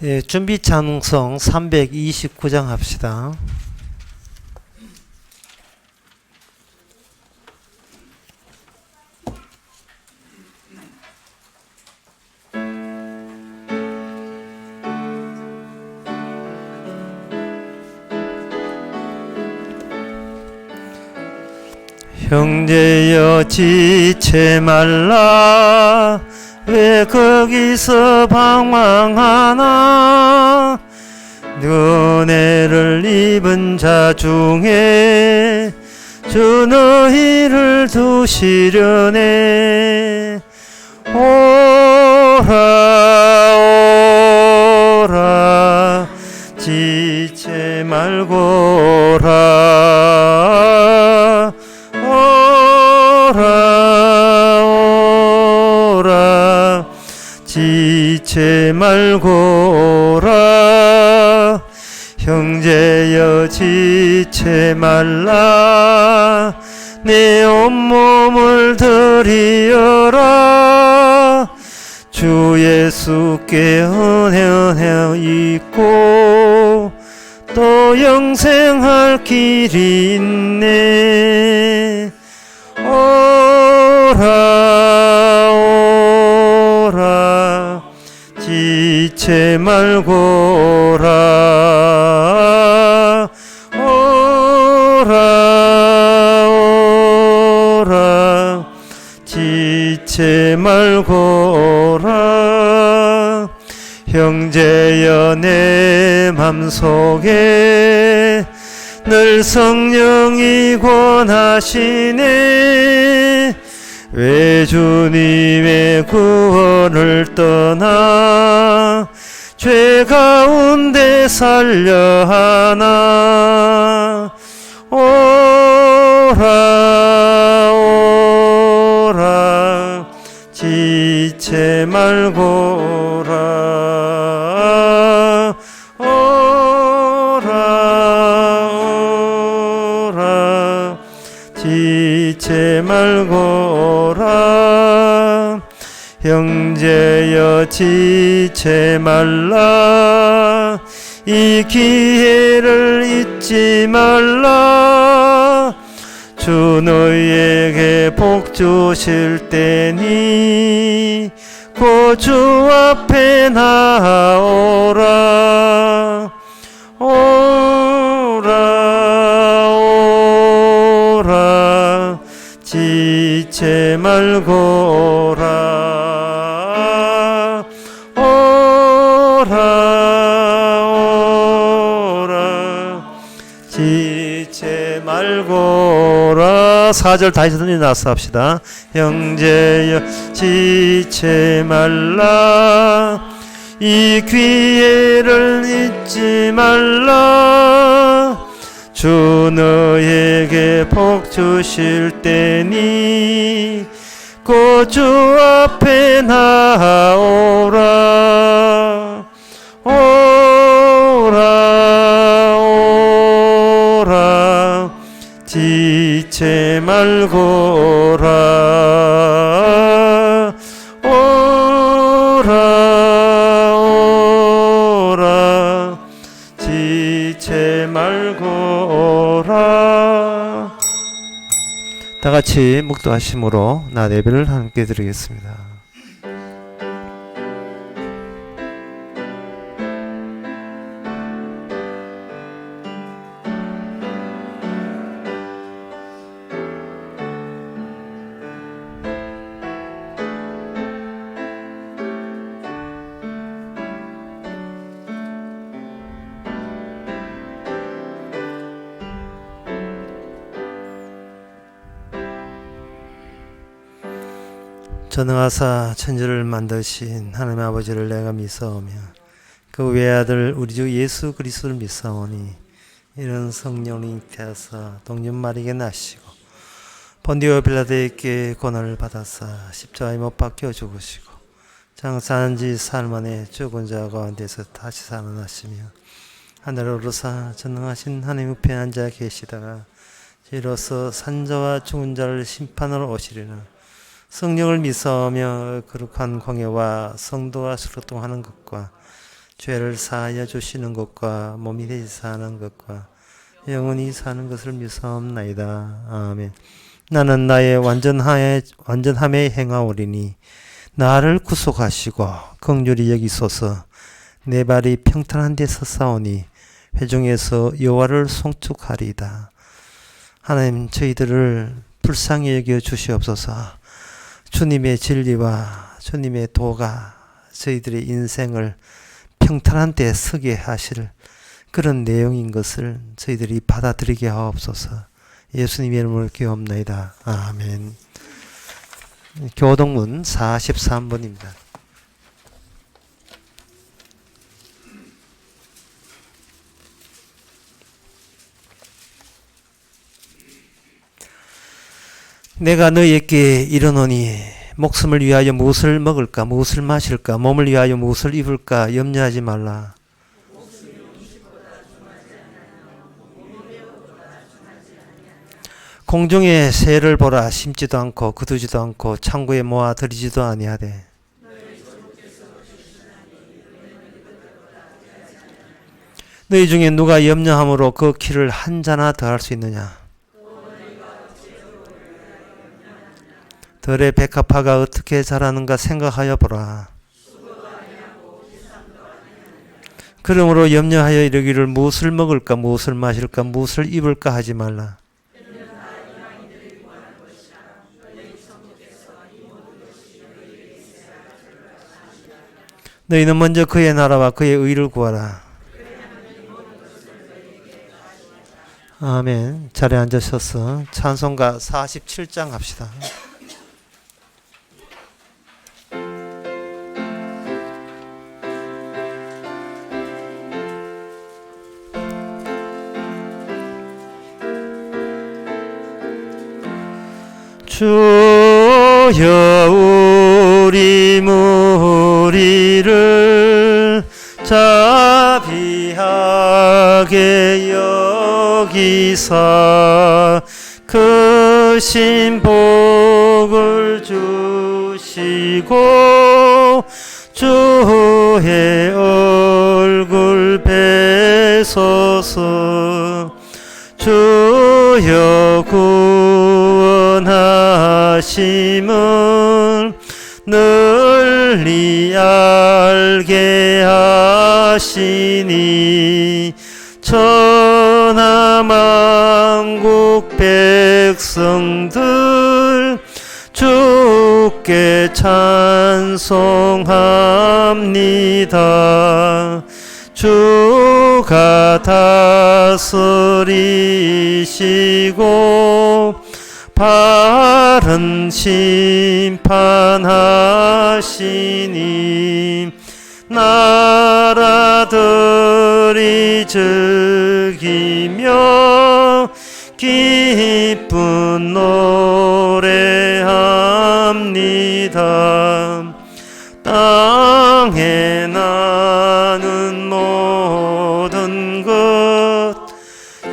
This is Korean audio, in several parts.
예, 준비 찬송 329장 합시다. 형제여 지체 말라 왜 거기서 방황하나 은혜를 입은 자 중에 주 너희를 두시려네 오라 오라 지체 말고 오라 오라 지체 말고 오라 형제여 지체 말라 내 온몸을 드리어라 주 예수께 은혜 있고 또 영생할 길이 있네 오라 오라 지체 말고 오라 오라 오라 지체 말고 오라 형제여 내 맘속에 늘 성령이 권하시네 왜 주님의 구원을 떠나 죄 가운데 살려 하나 오라 오라 지체 말고 오라 오라 지체 말고 오라 형제여 지체 말라 이 기회를 잊지 말라 주 너희에게 복 주실 때니 곧 주 앞에 나오라 오라 오라 지체 말고 오라 오라 오라 지체 말고 오라 4절 다시 나서 합시다. 형제여 지체 말라 이 기회를 잊지 말라 주 너에게 복 주실 때니 곧 주 앞에 나오라 오라 오라 지체 말고 오라 오라 오라 지체 말고 오라 다 같이 묵도하심으로 나 예배를 함께 드리겠습니다. 전능하사 천지를 만드신 하나님 아버지를 내가 믿사오며 그 외아들 우리 주 예수 그리스도를 믿사오니 이런 성령이 잉태하사 동년 마리게 나시고 본디오 빌라도에게 고난을 받아사 십자가에 못 박혀 죽으시고 장사한 지 사흘 만에 죽은 자 가운데서 다시 살아나시며 하늘에 오르사 전능하신 하나님 우편에 앉아 계시다가 이로써 산자와 죽은 자를 심판하러 오시리라. 성령을 믿사오며 거룩한 광야와 성도와 소통하는 것과 죄를 사하여 주시는 것과 몸이 되지 사는 것과 영원히 사는 것을 믿사옵나이다. 아멘. 나는 나의 완전함에 행하오리니 나를 구속하시고 긍휼히 여기소서. 내 발이 평탄한 데 섰사오니 회중에서 여호와를 송축하리이다. 하나님, 저희들을 불쌍히 여겨 주시옵소서. 주님의 진리와 주님의 도가 저희들의 인생을 평탄한 데 서게 하실 그런 내용인 것을 저희들이 받아들이게 하옵소서. 예수님의 이름으로 기도합나이다. 아멘. 교동문 43번입니다. 내가 너희에게 이르노니 목숨을 위하여 무엇을 먹을까 무엇을 마실까 몸을 위하여 무엇을 입을까 염려하지 말라. 공중의 새를 보라. 심지도 않고 거두지도 않고 창고에 모아 들이지도 아니하되 너희 중에 누가 염려함으로 그 키를 한 자나 더할 수 있느냐. 들의 백합화가 어떻게 자라는가 생각하여 보라. 그러므로 염려하여 이르기를 무엇을 먹을까 무엇을 마실까 무엇을 입을까 하지 말라. 너희는 먼저 그의 나라와 그의 의를 구하라. 아멘. 자리에 앉으셔서 찬송가 47장 합시다. 주여 우리 무리를 자비하게 여기사 크신 복을 주시고 주의 얼굴 뵈소서. 주여 구원하심을 널리 알게 하시니 천하만국 백성들 주께 찬송합니다. 주가 다스리시고 바른 심판하시니 나라들이 즐기며 기쁜 노래합니다. 땅에 나는 모든 것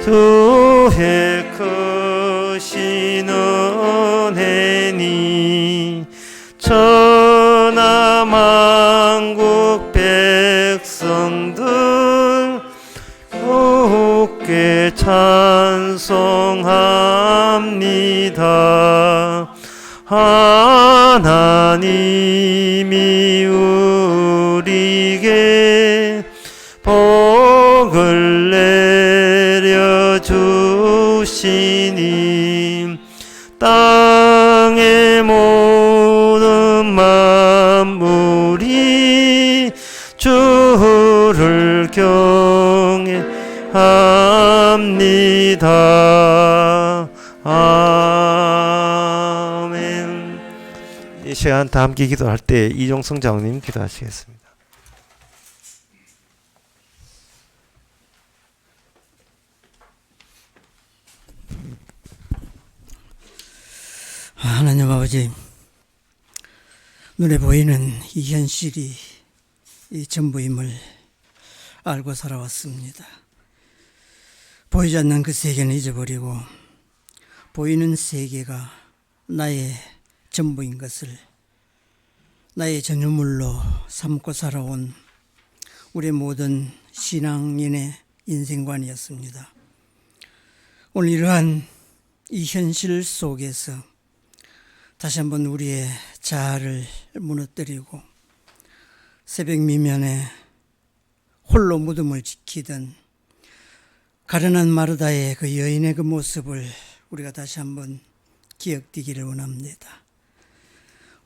주의 크신 은혜니 천하만국 백성들 주께 찬송합니다. 하나님이 우리에게 복을 내려주시니 땅의 모든 만물이 주를 경외합니다. 아멘. 이 시간 다 함께 기도할 때 이종성 장로님 기도하시겠습니다. 하나님 아버지, 눈에 보이는 이 현실이 이 전부임을 알고 살아왔습니다. 보이지 않는 그 세계는 잊어버리고 보이는 세계가 나의 전부인 것을 나의 전유물로 삼고 살아온 우리 모든 신앙인의 인생관이었습니다. 오늘 이러한 이 현실 속에서 다시 한번 우리의 자아를 무너뜨리고 새벽 미면에 홀로 무덤을 지키던 가련한 마르다의 그 여인의 그 모습을 우리가 다시 한번 기억되기를 원합니다.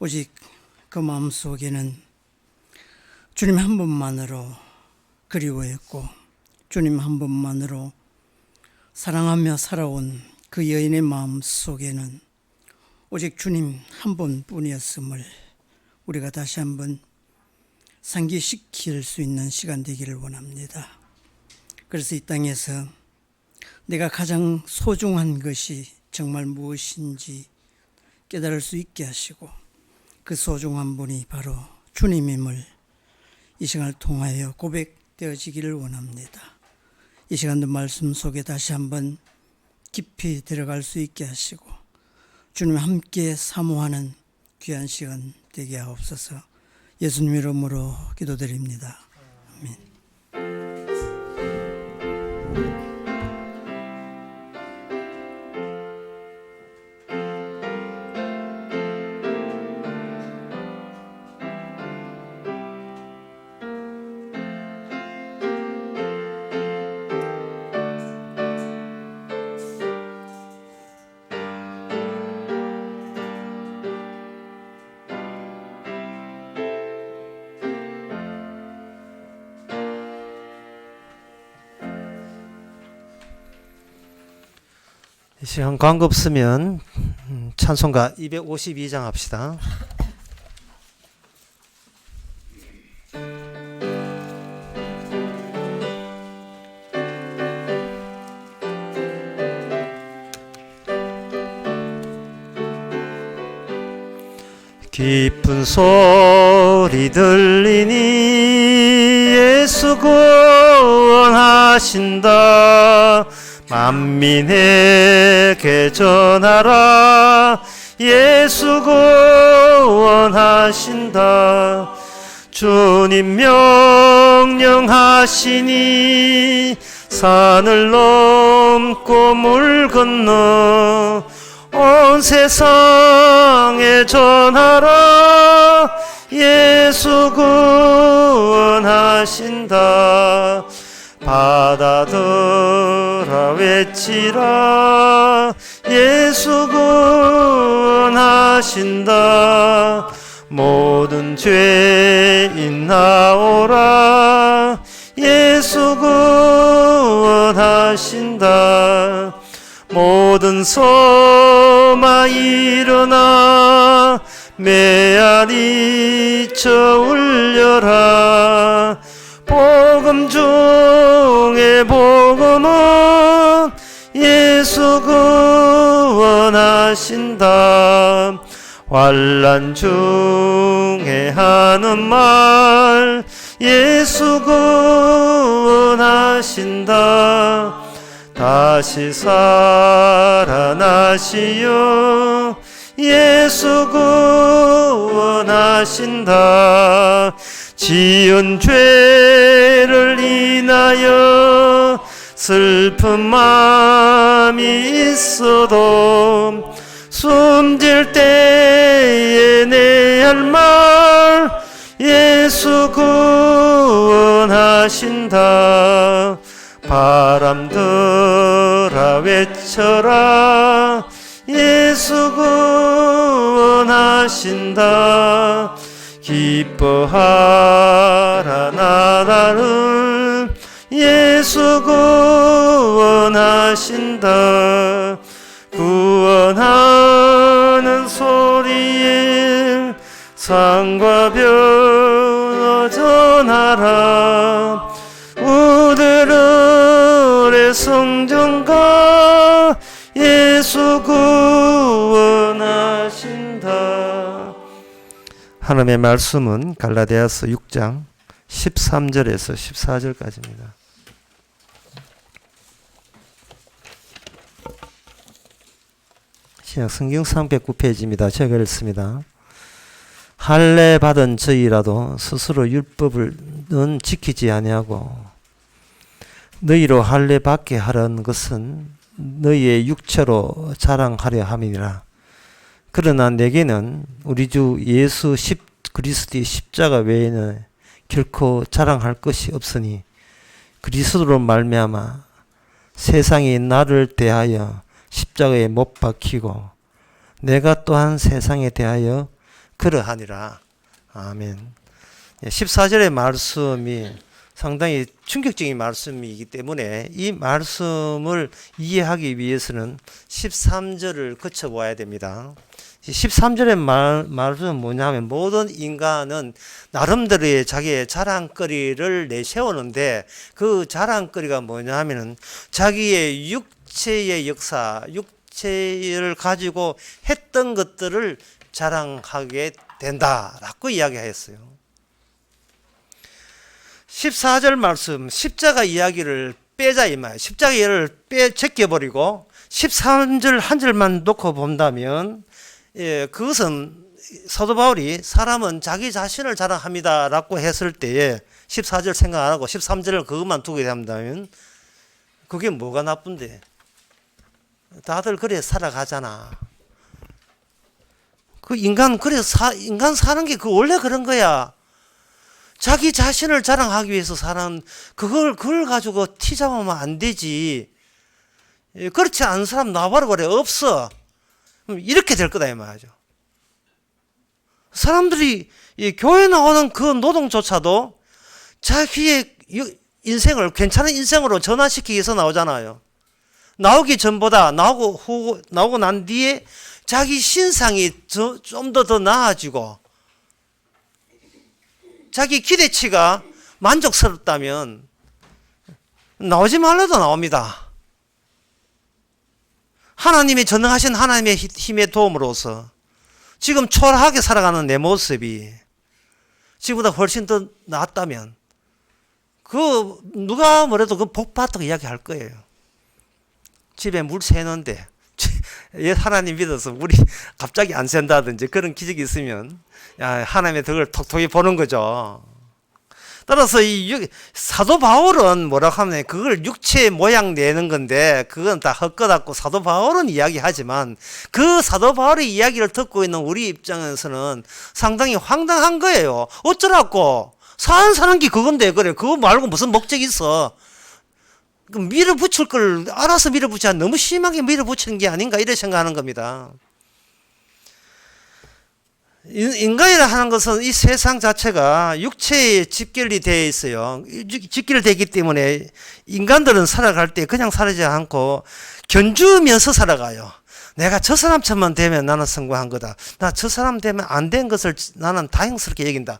오직 그 마음속에는 주님 한 분만으로 그리워했고 주님 한 분만으로 사랑하며 살아온 그 여인의 마음 속에는 오직 주님 한 분뿐이었음을 우리가 다시 한번 상기시킬 수 있는 시간 되기를 원합니다. 그래서 이 땅에서 내가 가장 소중한 것이 정말 무엇인지 깨달을 수 있게 하시고 그 소중한 분이 바로 주님임을 이 시간을 통하여 고백되어지기를 원합니다. 이 시간도 말씀 속에 다시 한번 깊이 들어갈 수 있게 하시고 주님 함께 사모하는 귀한 시간 되게 하옵소서. 예수님 이름으로 기도드립니다. 아멘. 이 시간 광고 없으면 찬송가 252장 합시다. 깊은 소리 들리니 예수 구원하신다. 만민에게 전하라. 예수 구원하신다. 주님 명령하시니 산을 넘고 물 건너 온 세상에 전하라. 예수 구원하신다. 받아들어 외치라. 예수 구원하신다. 모든 죄인 나오라. 예수 구원하신다. 모든 소마 일어나 메아리쳐 울려라. 복음 중에 복음은 예수 구원하신다. 환난 중에 하는 말 예수 구원하신다. 다시 살아나시어 예수 구원하신다. 지은 죄를 인하여 슬픈 마음이 있어도 숨질 때에 내 할 말 예수 구원하신다. 바람들아 외쳐라. 예수 구원하신다. 기뻐하라 나라는 예수 구원하신다. 구원하는 소리에 산과 벼 전하라. 우리들의 성전가 예수 구원하신다. 하나님의 말씀은 갈라디아서 6장 13절에서 14절까지입니다. 신약성경 309페이지입니다. 제가 읽습니다. 할례 받은 저희라도 스스로 율법을는 지키지 아니하고 너희로 할례 받게 하려는 것은 너희의 육체로 자랑하려 함이니라. 그러나 내게는 우리 주 예수 그리스도의 십자가 외에는 결코 자랑할 것이 없으니 그리스도로 말미암아 세상이 나를 대하여 십자가에 못 박히고 내가 또한 세상에 대하여 그러하니라. 아멘. 14절의 말씀이 상당히 충격적인 말씀이기 때문에 이 말씀을 이해하기 위해서는 13절을 거쳐봐야 됩니다. 13절의 말씀은 뭐냐면 모든 인간은 나름대로의 자기의 자랑거리를 내세우는데 그 자랑거리가 뭐냐면은 자기의 육체의 역사, 육체를 가지고 했던 것들을 자랑하게 된다라고 이야기하였어요. 14절 말씀 십자가 이야기를 빼자 이 말. 십자가 이야기를 제껴버리고 13절 한 절만 놓고 본다면 그것은 사도 바울이 사람은 자기 자신을 자랑합니다라고 했을 때에 14절 생각 안 하고 13절을 그것만 두게 된다면 그게 뭐가 나쁜데? 다들 그래 살아가잖아. 그 인간 인간 사는 게 원래 그런 거야. 자기 자신을 자랑하기 위해서 사는 그걸 가지고 티 잡으면 안 되지. 그렇지 않은 사람 나와라 그래 없어. 이렇게 될 거다 이 말이죠. 사람들이 교회 나오는 그 노동조차도 자기의 인생을 괜찮은 인생으로 전환시키기 위해서 나오잖아요. 나오기 전보다 나오고 난 뒤에 자기 신상이 좀 더 나아지고 자기 기대치가 만족스럽다면 나오지 말라도 나옵니다. 하나님이 전능하신 하나님의 힘의 도움으로서 지금 초라하게 살아가는 내 모습이 지금보다 훨씬 더 낫다면 그 누가 뭐래도 그 복 받다고 이야기할 거예요. 집에 물 새는데 하나님 믿어서 물이 갑자기 안 샌다든지 그런 기적이 있으면 하나님의 덕을 톡톡히 보는 거죠. 따라서 이 사도 바울은 뭐라고 하면 그걸 육체의 모양 내는 건데 그건 다 헛것같고 사도 바울은 이야기하지만 그 사도 바울의 이야기를 듣고 있는 우리 입장에서는 상당히 황당한 거예요. 어쩌라고 사는 게 그건데 그래 그거 말고 무슨 목적이 있어. 밀어붙일 걸 알아서 밀어붙이지 너무 심하게 밀어붙이는 게 아닌가 이렇게 생각하는 겁니다. 인간이라 하는 것은 이 세상 자체가 육체에 집결이 되어 있어요. 집결되기 때문에 인간들은 살아갈 때 그냥 살지 않고 견주면서 살아가요. 내가 저 사람처럼 되면 나는 성공한 거다. 나 저 사람 되면 안 된 것을 나는 다행스럽게 여긴다.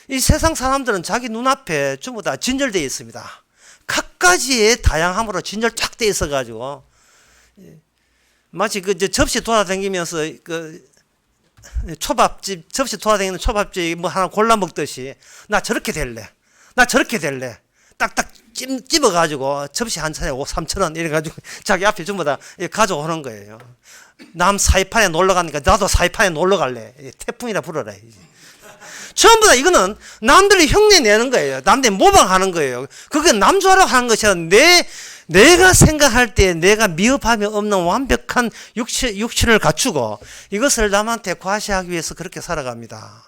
이 세상 사람들은 자기 눈앞에 전부 다 진열되어 있습니다. 각가지의 다양함으로 진열 쫙 돼 있어가지고 마치 그 접시 돌아다니면서 그 초밥집 접시 돌아다니는 초밥집 뭐 하나 골라 먹듯이 나 저렇게 될래, 나 저렇게 될래. 딱딱 찝어가지고 접시 한 차에 3,000원 이래가지고 자기 앞에 전부 다 가져오는 거예요. 남 사이판에 놀러 가니까 나도 사이판에 놀러 갈래. 태풍이라 불어라. 전부 다 이거는 남들이 흉내 내는 거예요. 남들이 모방하는 거예요. 그게 남주하라고 하는 것이 아니라 내가 생각할 때 내가 미흡함이 없는 완벽한 육신을 갖추고 이것을 남한테 과시하기 위해서 그렇게 살아갑니다.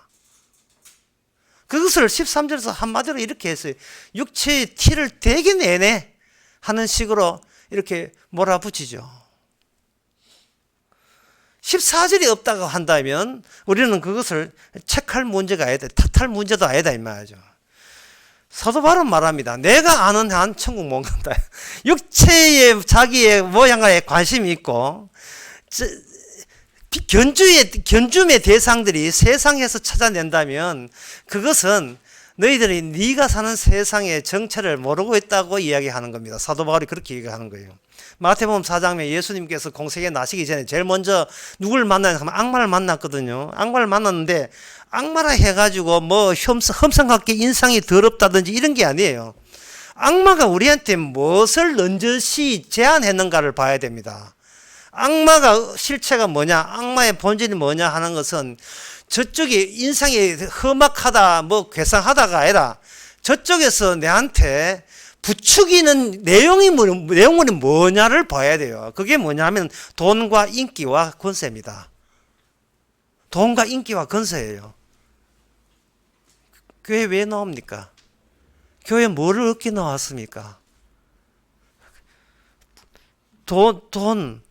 그것을 13절에서 한마디로 이렇게 했어요. 육체의 티를 되게 내내 하는 식으로 이렇게 몰아붙이죠. 14절이 없다고 한다면 우리는 그것을 체크할 문제가 아니다. 탓할 문제도 아니다 이 말이죠. 사도 바울은 말합니다. 내가 아는 한 천국 못 간다. 육체의 자기의 모양에 관심이 있고 견줌의 대상들이 세상에서 찾아낸다면 그것은 너희들이 네가 사는 세상의 정체를 모르고 있다고 이야기하는 겁니다. 사도 바울이 그렇게 얘기하는 거예요. 마태복음 4장에 예수님께서 공생에 나시기 전에 제일 먼저 누굴 만나냐 하면 악마를 만났거든요. 악마를 만났는데 악마라 해가지고 뭐 험상궂게 인상이 더럽다든지 이런 게 아니에요. 악마가 우리한테 무엇을 넌저시 제안했는가를 봐야 됩니다. 악마가 실체가 뭐냐, 악마의 본질이 뭐냐 하는 것은 저쪽이 인상이 험악하다, 뭐 괴상하다가 아니라 저쪽에서 내한테 부추기는 내용물이 뭐냐를 봐야 돼요. 그게 뭐냐면 돈과 인기와 권세입니다. 돈과 인기와 권세예요. 교회 왜 나옵니까? 교회 뭐를 얻기 나왔습니까? 돈,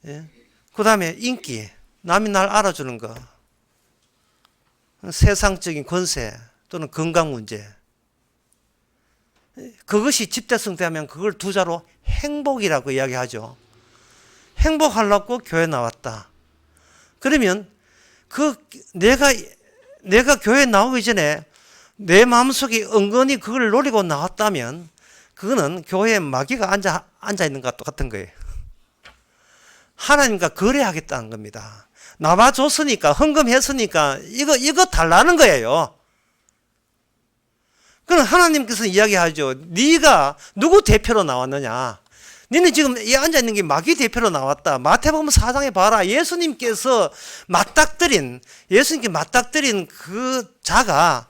예? 그 다음에 인기, 남이 날 알아주는 거, 세상적인 권세 또는 건강 문제. 그것이 집대성되면 그걸 두 자로 행복이라고 이야기하죠. 행복하려고 교회 나왔다. 그러면 내가 교회 나오기 전에 내 마음속에 은근히 그걸 노리고 나왔다면 그거는 교회에 마귀가 앉아 있는 것과 똑같은 거예요. 하나님과 거래하겠다는 겁니다. 나와줬으니까, 헌금했으니까 이거 달라는 거예요. 그럼 하나님께서 이야기하죠. 네가 누구 대표로 나왔느냐? 너는 지금 이 앉아있는 게 마귀 대표로 나왔다. 마태복음 4장에 봐라. 예수님께 맞닥뜨린 그 자가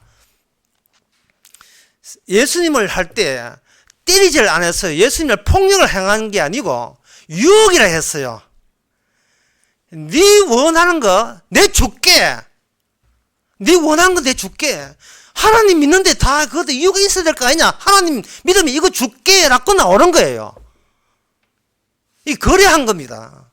예수님을 할 때 때리질 않았어요. 예수님을 폭력을 행한 게 아니고 유혹이라 했어요. 네 원하는 거 내 줄게. 네 원하는 거 내 줄게. 하나님 믿는데 다 그것도 이유가 있어야 될 거 아니냐? 하나님 믿으면 이거 줄게 라고 나오는 거예요. 이 거래한 겁니다.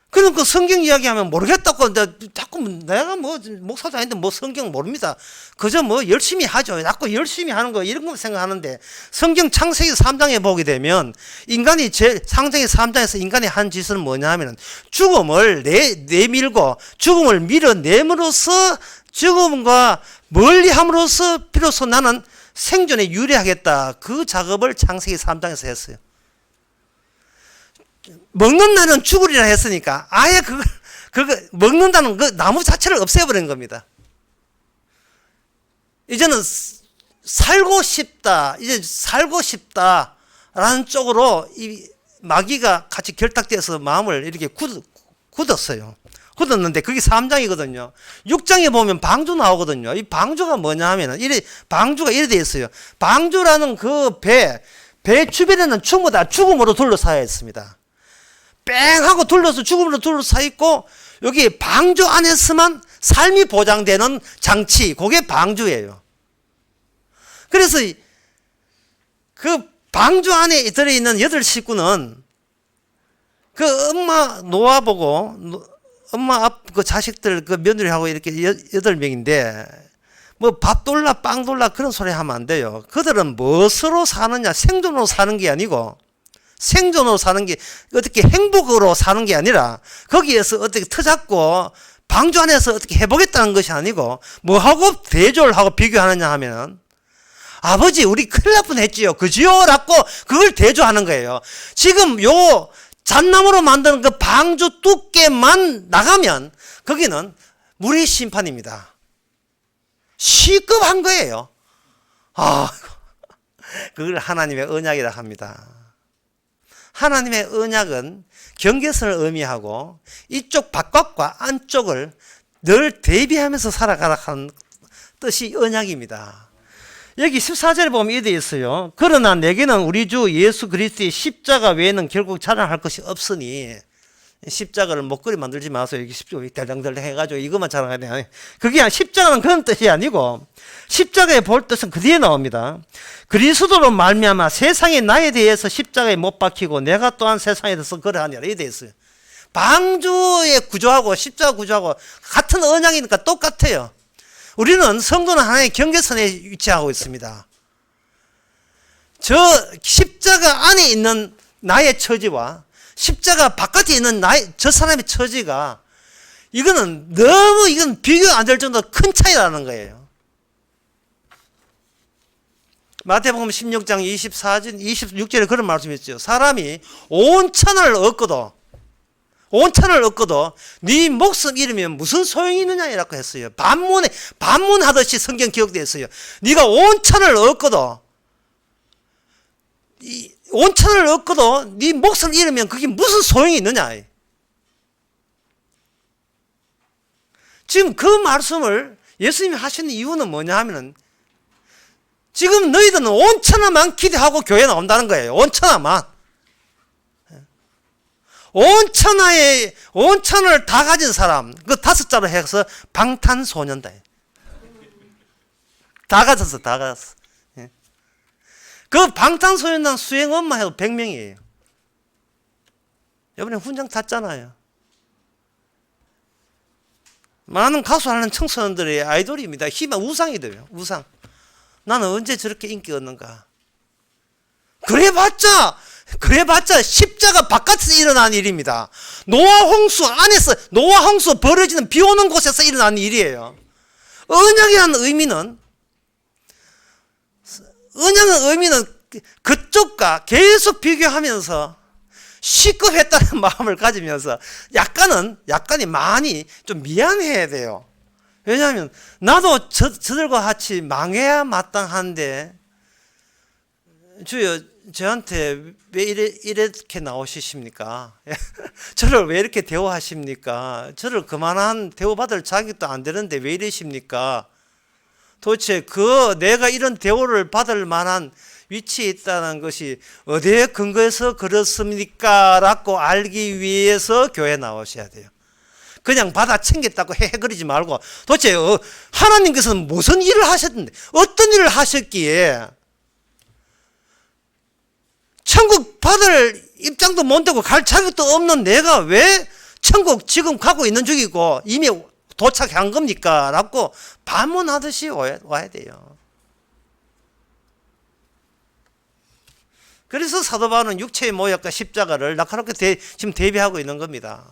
그러니까 성경 이야기하면 모르겠다고 자꾸 내가 뭐 목사도 아닌데 뭐 성경 모릅니다. 그저 뭐 열심히 하죠. 자꾸 열심히 하는 거 이런 거 생각하는데 성경 창세기 3장에 보게 되면 인간이 창세기 3장에서 인간이 한 짓은 뭐냐 하면 죽음을 내밀고 죽음을 밀어내므로써 죽음과 멀리함으로써 비로소 나는 생존에 유리하겠다. 그 작업을 창세기 3장에서 했어요. 먹는 날은 죽으리라 했으니까 아예 그거 먹는다는 그 나무 자체를 없애버린 겁니다. 이제는 살고 싶다. 이제 살고 싶다라는 쪽으로 이 마귀가 같이 결탁돼서 마음을 이렇게 굳었어요. 굳었는데 그게 3장이거든요. 6장에 보면 방주 나오거든요. 이 방주가 뭐냐 하면은 방주가 이래 돼 있어요. 방주라는 그 배 주변에는 전부 다 죽음으로 둘러싸여 있습니다. 뺑 하고 죽음으로 둘러싸여 있고 여기 방주 안에서만 삶이 보장되는 장치, 그게 방주예요. 그래서 그 방주 안에 들어있는 8식구는 그 엄마 놓아보고 엄마 그 자식들 그 며느리하고 이렇게 8명인데 뭐 밥 돌라 빵 돌라 그런 소리 하면 안 돼요. 그들은 무엇으로 사느냐? 생존으로 사는 게 아니고 생존으로 사는 게 어떻게 행복으로 사는 게 아니라 거기에서 어떻게 터잡고 방주 안에서 어떻게 해보겠다는 것이 아니고 뭐하고 대조를 하고 비교하느냐 하면 아버지 우리 큰일 날 뻔했지요. 그지요? 라고 그걸 대조하는 거예요. 지금 요 잣나무로 만드는 그 방주 두께만 나가면 거기는 물의 심판입니다. 시급한 거예요. 그걸 하나님의 언약이라 합니다. 하나님의 언약은 경계선을 의미하고 이쪽 바깥과 안쪽을 늘 대비하면서 살아가라 하는 뜻이 언약입니다. 여기 14절에 보면 이렇게 되어 있어요. 그러나 내게는 우리 주 예수 그리스도의 십자가 외에는 결국 자랑할 것이 없으니 십자가를 목걸이 만들지 마세요. 이게 십자가 달랑달랑 해가지고 이것만 자랑해야 돼요. 그게 십자가는 그런 뜻이 아니고 십자가의 볼 뜻은 그 뒤에 나옵니다. 그리스도로 말미암아 세상에 나에 대해서 십자가에 못 박히고 내가 또한 세상에 대해서 그러하니라 이렇게 되어 있어요. 방주의 구조하고 십자가 구조하고 같은 언약이니까 똑같아요. 우리는 성도는 하나의 경계선에 위치하고 있습니다. 저 십자가 안에 있는 나의 처지와 십자가 바깥에 있는 저 사람의 처지가 이건 비교가 안 될 정도로 큰 차이라는 거예요. 마태복음 16장 26절에 그런 말씀이 있죠. 사람이 온 천을 얻고도 네 목숨 잃으면 무슨 소용이 있느냐라고 했어요. 반문하듯이 성경 기록되어 있어요. 네가 온 천을 얻고도 온천을 얻고도 네 몫을 잃으면 그게 무슨 소용이 있느냐. 지금 그 말씀을 예수님이 하시는 이유는 뭐냐 하면은 지금 너희들은 온천하만 기대하고 교회에 나온다는 거예요. 온천하만. 온천을 다 가진 사람, 그 5자로 해서 방탄소년다. 다 가졌어, 다 가졌어. 그 방탄소년단 수행원만 해도 100명이에요. 이번에 훈장 탔잖아요. 많은 가수하는 청소년들의 아이돌입니다. 희망, 우상이 돼요. 우상. 나는 언제 저렇게 인기 얻는가? 그래봤자 십자가 바깥에서 일어난 일입니다. 노아 홍수 안에서, 노아 홍수 벌어지는 비 오는 곳에서 일어난 일이에요. 언약이라는 의미는 그쪽과 계속 비교하면서 시급했다는 마음을 가지면서 약간이 많이 좀 미안해야 돼요. 왜냐하면 나도 저들과 같이 망해야 마땅한데 주여 저한테 왜 이렇게 나오시십니까? 저를 왜 이렇게 대우하십니까? 저를 그만한 대우받을 자격도 안 되는데 왜 이러십니까? 도대체 내가 이런 대우를 받을 만한 위치에 있다는 것이 어디에 근거해서 그렇습니까? 라고 알기 위해서 교회에 나오셔야 돼요. 그냥 받아 챙겼다고 헤헤거리지 말고 도대체 하나님께서는 무슨 일을 하셨는데 어떤 일을 하셨기에 천국 받을 입장도 못 되고 갈 자격도 없는 내가 왜 천국 지금 가고 있는 중이고 이미 도착한 겁니까? 라고 반문하듯이 와야 돼요. 그래서 사도 바울은 육체의 모욕과 십자가를 날카롭게 지금 대비하고 있는 겁니다.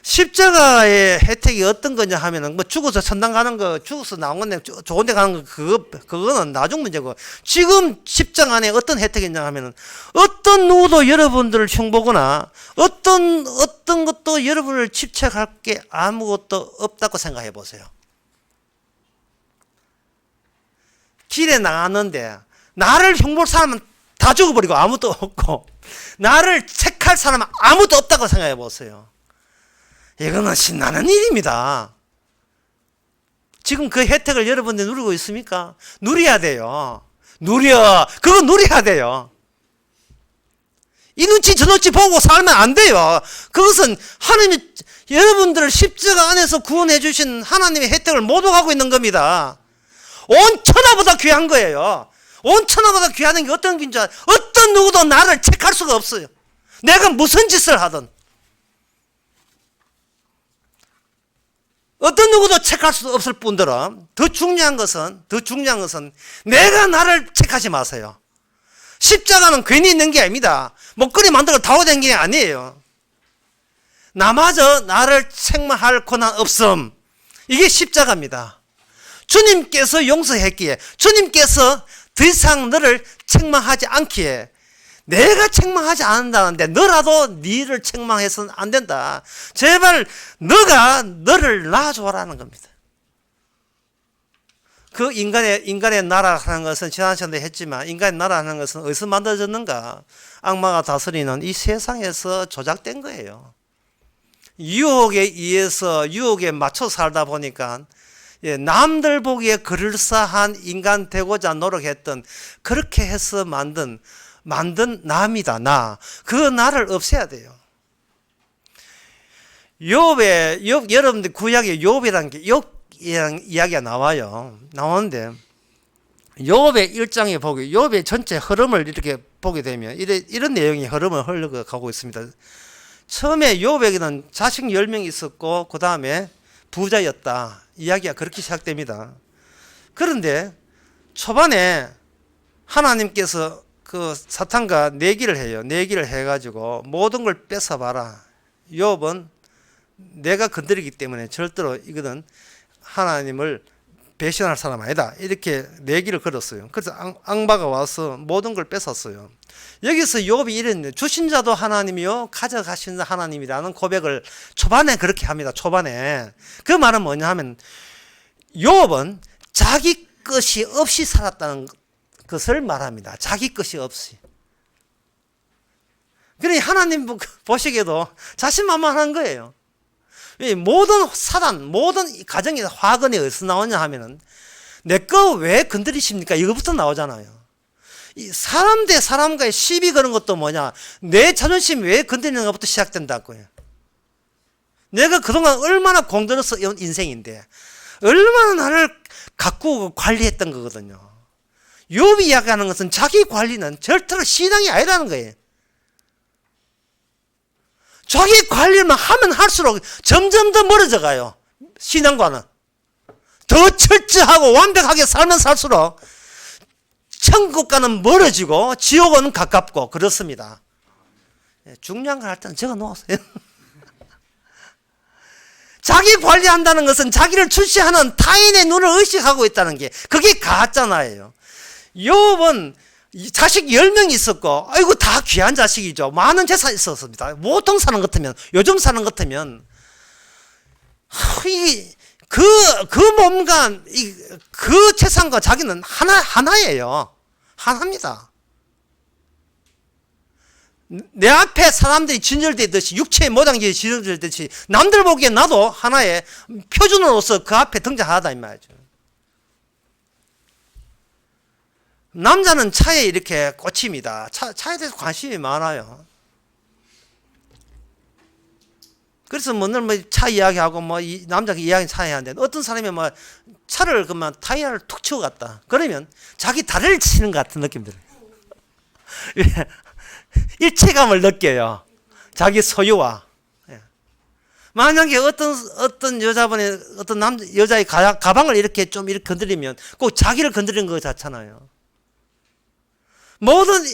십자가의 혜택이 어떤 거냐 하면은 뭐 죽어서 천당 가는 거, 죽어서 나온 건데 좋은 데 가는 거 그거는 나중 문제고, 지금 십자가 안에 어떤 혜택이 있냐 하면은 어떤 누구도 여러분들을 흉보거나 어떤 것도 여러분을 집착할 게 아무것도 없다고 생각해 보세요. 길에 나갔는데 나를 흉볼 사람은 다 죽어버리고 아무도 없고 나를 책할 사람은 아무도 없다고 생각해 보세요. 이거는 신나는 일입니다. 지금 그 혜택을 여러분들 누리고 있습니까? 누려야 돼요. 그거 누려야 돼요. 이 눈치 저 눈치 보고 살면 안 돼요. 그것은 하나님이 여러분들을 십자가 안에서 구원해 주신 하나님의 혜택을 못 오가고 있는 겁니다. 온 천하보다 귀한 거예요. 온 천하보다 귀한 게 어떤 긴지 어떤 누구도 나를 책할 수가 없어요. 내가 무슨 짓을 하든 어떤 누구도 책할 수 없을 뿐더러 더 중요한 것은 내가 나를 책하지 마세요. 십자가는 괜히 있는 게 아닙니다. 목걸이 만들고 다워 댕기는 게 아니에요. 나마저 나를 책망할 권한 없음. 이게 십자가입니다. 주님께서 용서했기에, 주님께서 더 이상 너를 책망하지 않기에, 내가 책망하지 않는다는데 너라도 너를 책망해서는 안 된다. 제발 너가 너를 놔줘라는 겁니다. 그 인간의 나라라는 것은 지난 시간에 했지만 인간의 나라라는 것은 어디서 만들어졌는가? 악마가 다스리는 이 세상에서 조작된 거예요. 유혹에 의해서 유혹에 맞춰 살다 보니까 남들 보기에 그럴싸한 인간 되고자 노력했던, 그렇게 해서 만든 남이다, 나. 그 나를 없애야 돼요. 여러분들 구약에 욥이라는 게 욥이라는 이야기가 나오는데 욥의 1장에 보게, 욥의 전체 흐름을 이렇게 보게 되면 이런 내용이 흐름을 흘러가고 있습니다. 처음에 욥에게는 자식 10명이 있었고 그 다음에 부자였다. 이야기가 그렇게 시작됩니다. 그런데 초반에 하나님께서 그 사탄과 내기를 해요. 내기를 해가지고 모든 걸 뺏어봐라. 욥은 내가 건드리기 때문에 절대로 이거는 하나님을 배신할 사람 아니다. 이렇게 내기를 걸었어요. 그래서 악마가 와서 모든 걸 뺏었어요. 여기서 욥이 이랬는데 주신 자도 하나님이요 가져가신 자 하나님이라는 고백을 초반에 그렇게 합니다. 초반에. 그 말은 뭐냐 하면 욥은 자기 것이 없이 살았다는 것을 말합니다. 자기 것이 없이. 그러니 하나님 보시기에도 자신만만한 거예요. 모든 사단, 모든 가정의 화근이 어디서 나오냐 하면은 내 거 왜 건드리십니까? 이거부터 나오잖아요. 이 사람 대 사람과의 시비 거는 것도 뭐냐? 내 자존심 왜 건드리는 것부터 시작된다고요. 내가 그동안 얼마나 공들여서 온 인생인데 얼마나 나를 가꾸고 관리했던 거거든요. 욥이 이야기하는 것은 자기 관리는 절대로 신앙이 아니라는 거예요. 자기 관리만 하면 할수록 점점 더 멀어져 가요. 신앙과는. 더 철저하고 완벽하게 살면 살수록 천국과는 멀어지고 지옥은 가깝고 그렇습니다. 중요한 걸 할 때는 적어 놓으세요. 자기 관리한다는 것은 자기를 출시하는 타인의 눈을 의식하고 있다는 게 그게 가짜나예요. 욥은 자식 10명이 있었고 아이고 다 귀한 자식이죠. 많은 재산이 있었습니다. 보통 사는 것 같으면 요즘 사는 것 같으면 그 몸과 그 재산과 자기는 하나예요. 하나입니다. 내 앞에 사람들이 진열되듯이 육체의 모양이 진열되듯이 남들 보기에 나도 하나의 표준으로서 그 앞에 등장하다 이 말이죠. 남자는 차에 이렇게 꽂힙니다. 차에 대해서 관심이 많아요. 그래서 늘 차 이야기하고 남자가 이야기 차에 하는데 어떤 사람이 차를 그만 타이어를 툭 치고 갔다. 그러면 자기 다리를 치는 것 같은 느낌 들어요. 일체감을 느껴요. 자기 소유와. 만약에 어떤 여자분의 여자의 가방을 이렇게 좀 이렇게 건드리면 꼭 자기를 건드리는 것 같잖아요. 모든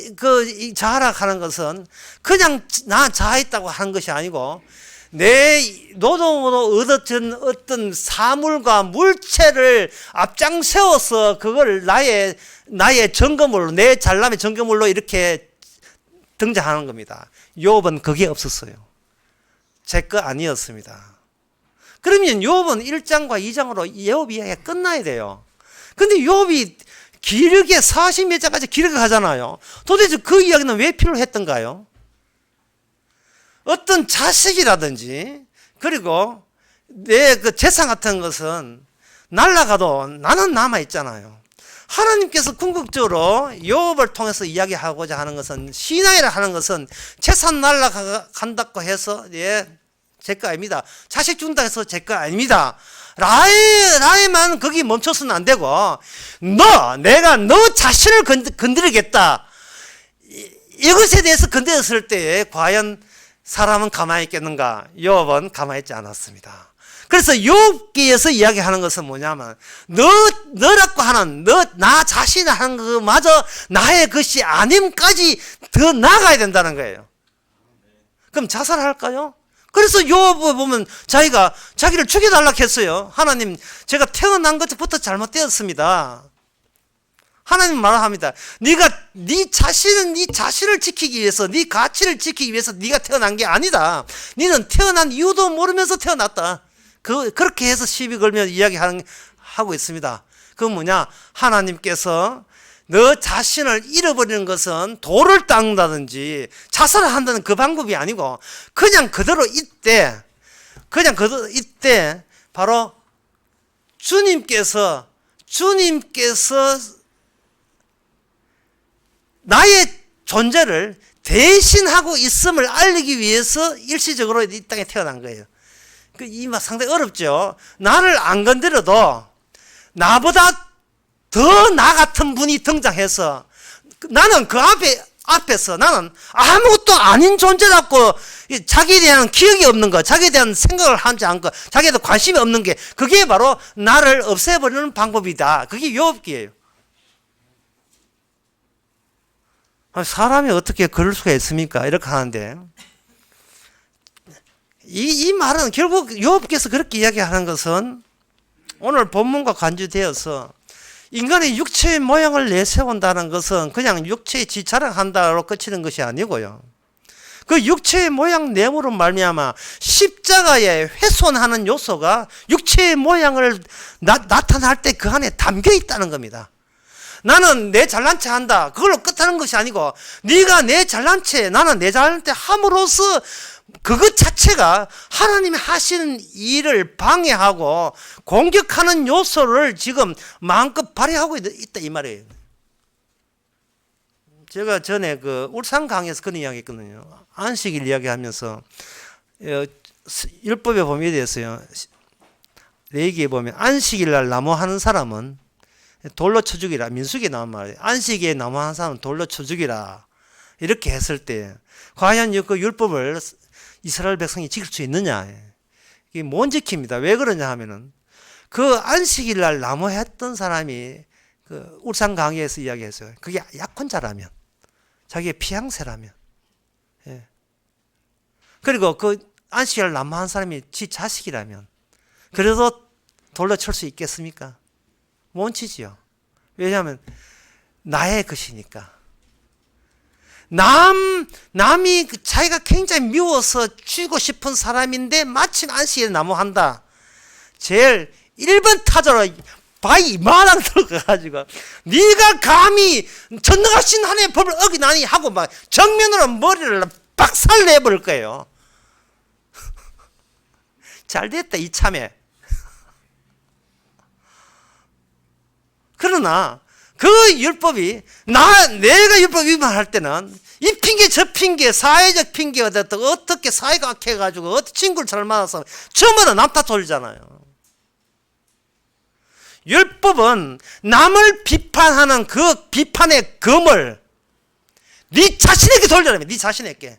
자활학하는 것은 그냥 나 자아있다고 하는 것이 아니고 내 노동으로 얻어진 어떤 사물과 물체를 앞장 세워서 그걸 나의 점검물로 내 잘남의 점검물로 이렇게 등장하는 겁니다. 욥은 그게 없었어요. 제 거 아니었습니다. 그러면 욥은 1장과 2장으로 욥 이야기가 끝나야 돼요. 근데 욥이 길게 40몇 장까지 길게 가잖아요. 도대체 그 이야기는 왜 필요했던가요? 어떤 자식이라든지 그리고 내 그 재산 같은 것은 날아가도 나는 남아있잖아요. 하나님께서 궁극적으로 욥을 통해서 이야기하고자 하는 것은 신앙이라 하는 것은 재산 날아간다고 해서 제 거 아닙니다. 자식 준다 해서 제 거 아닙니다. 라에만 거기 멈춰서는 안 되고 내가 너 자신을 건드리겠다. 이것에 대해서 건드렸을 때 과연 사람은 가만히 있겠는가? 욥은 가만히 있지 않았습니다. 그래서 욥기에서 이야기하는 것은 뭐냐면 너라고 하는 나 자신이 하는 것마저 나의 것이 아님까지 더 나아가야 된다는 거예요. 그럼 자살할까요? 그래서 욥을 보면 자기를 죽여달라고 했어요. 하나님, 제가 태어난 것부터 잘못되었습니다. 하나님 말합니다. 네가 네 자신을 지키기 위해서, 네 가치를 지키기 위해서 네가 태어난 게 아니다. 네는 태어난 이유도 모르면서 태어났다. 그렇게 해서 시비 걸며 하고 있습니다. 그건 뭐냐? 하나님께서 너 자신을 잃어버리는 것은 돌을 닦는다든지 자살을 한다는 그 방법이 아니고 그냥 그대로 있대 바로 주님께서 나의 존재를 대신하고 있음을 알리기 위해서 일시적으로 이 땅에 태어난 거예요. 이 말 상당히 어렵죠. 나를 안 건드려도 나보다 더 나 같은 분이 등장해서 나는 그 앞에서 나는 아무것도 아닌 존재답고 자기에 대한 기억이 없는 것, 자기에 대한 생각을 하지 않고 자기에 대한 관심이 없는 게 그게 바로 나를 없애버리는 방법이다. 그게 욥기예요. 사람이 어떻게 그럴 수가 있습니까? 이렇게 하는데 이 말은 결국 욥기에서 그렇게 이야기하는 것은 오늘 본문과 관계되어서 인간의 육체의 모양을 내세운다는 것은 그냥 육체의 지자랑한다로 끝이는 것이 아니고요. 그 육체의 모양 내므로 말미암아 십자가에 훼손하는 요소가 육체의 모양을 나타날 때 그 안에 담겨 있다는 겁니다. 나는 내 잘난 체 한다. 그걸로 끝하는 것이 아니고 네가 내 잘난 체, 나는 내 잘난 체 함으로써 그것 자체가 하나님이 하시는 일을 방해하고 공격하는 요소를 지금 마음껏 발휘하고 있다 이 말이에요. 제가 전에 그 울산 강에서 그런 이야기 했거든요. 안식일 이야기하면서 율법에 보면 이래 있어요. 레위기에 보면 안식일 날 나무하는 사람은 돌로 쳐 죽이라. 민수기에 나온 말이에요. 안식일에 나무하는 사람은 돌로 쳐 죽이라. 이렇게 했을 때 과연 그 율법을 이스라엘 백성이 지킬 수 있느냐. 이게 못 지킵니다. 왜 그러냐 하면은 그 안식일 날 나무했던 사람이 그 울산 강의에서 이야기했어요. 그게 약혼자라면, 자기의 피양새라면, 예. 그리고 그 안식일 나무한 사람이 지 자식이라면, 그래도 돌로 칠 수 있겠습니까? 못 치지요. 왜냐하면 나의 것이니까. 남이 자기가 굉장히 미워서 죽이고 싶은 사람인데 마침 안식일에 나무한다. 제일 1번 타자로 바위 마당 들어가가지고 네가 감히 전능하신 하나님의 법을 어기나니 하고 막 정면으로 머리를 박살 내버릴 거예요. 잘 됐다 이참에. 그러나 그 율법이 내가 율법 위반할 때는 이 핑계 저 핑계 사회적 핑계가 됐다. 어떻게 사회가 악해가지고 어떻게 친구를 잘 만나서 전부 다 남 탓 돌리잖아요. 율법은 남을 비판하는 그 비판의 검을 네 자신에게 돌려라며. 네 자신에게.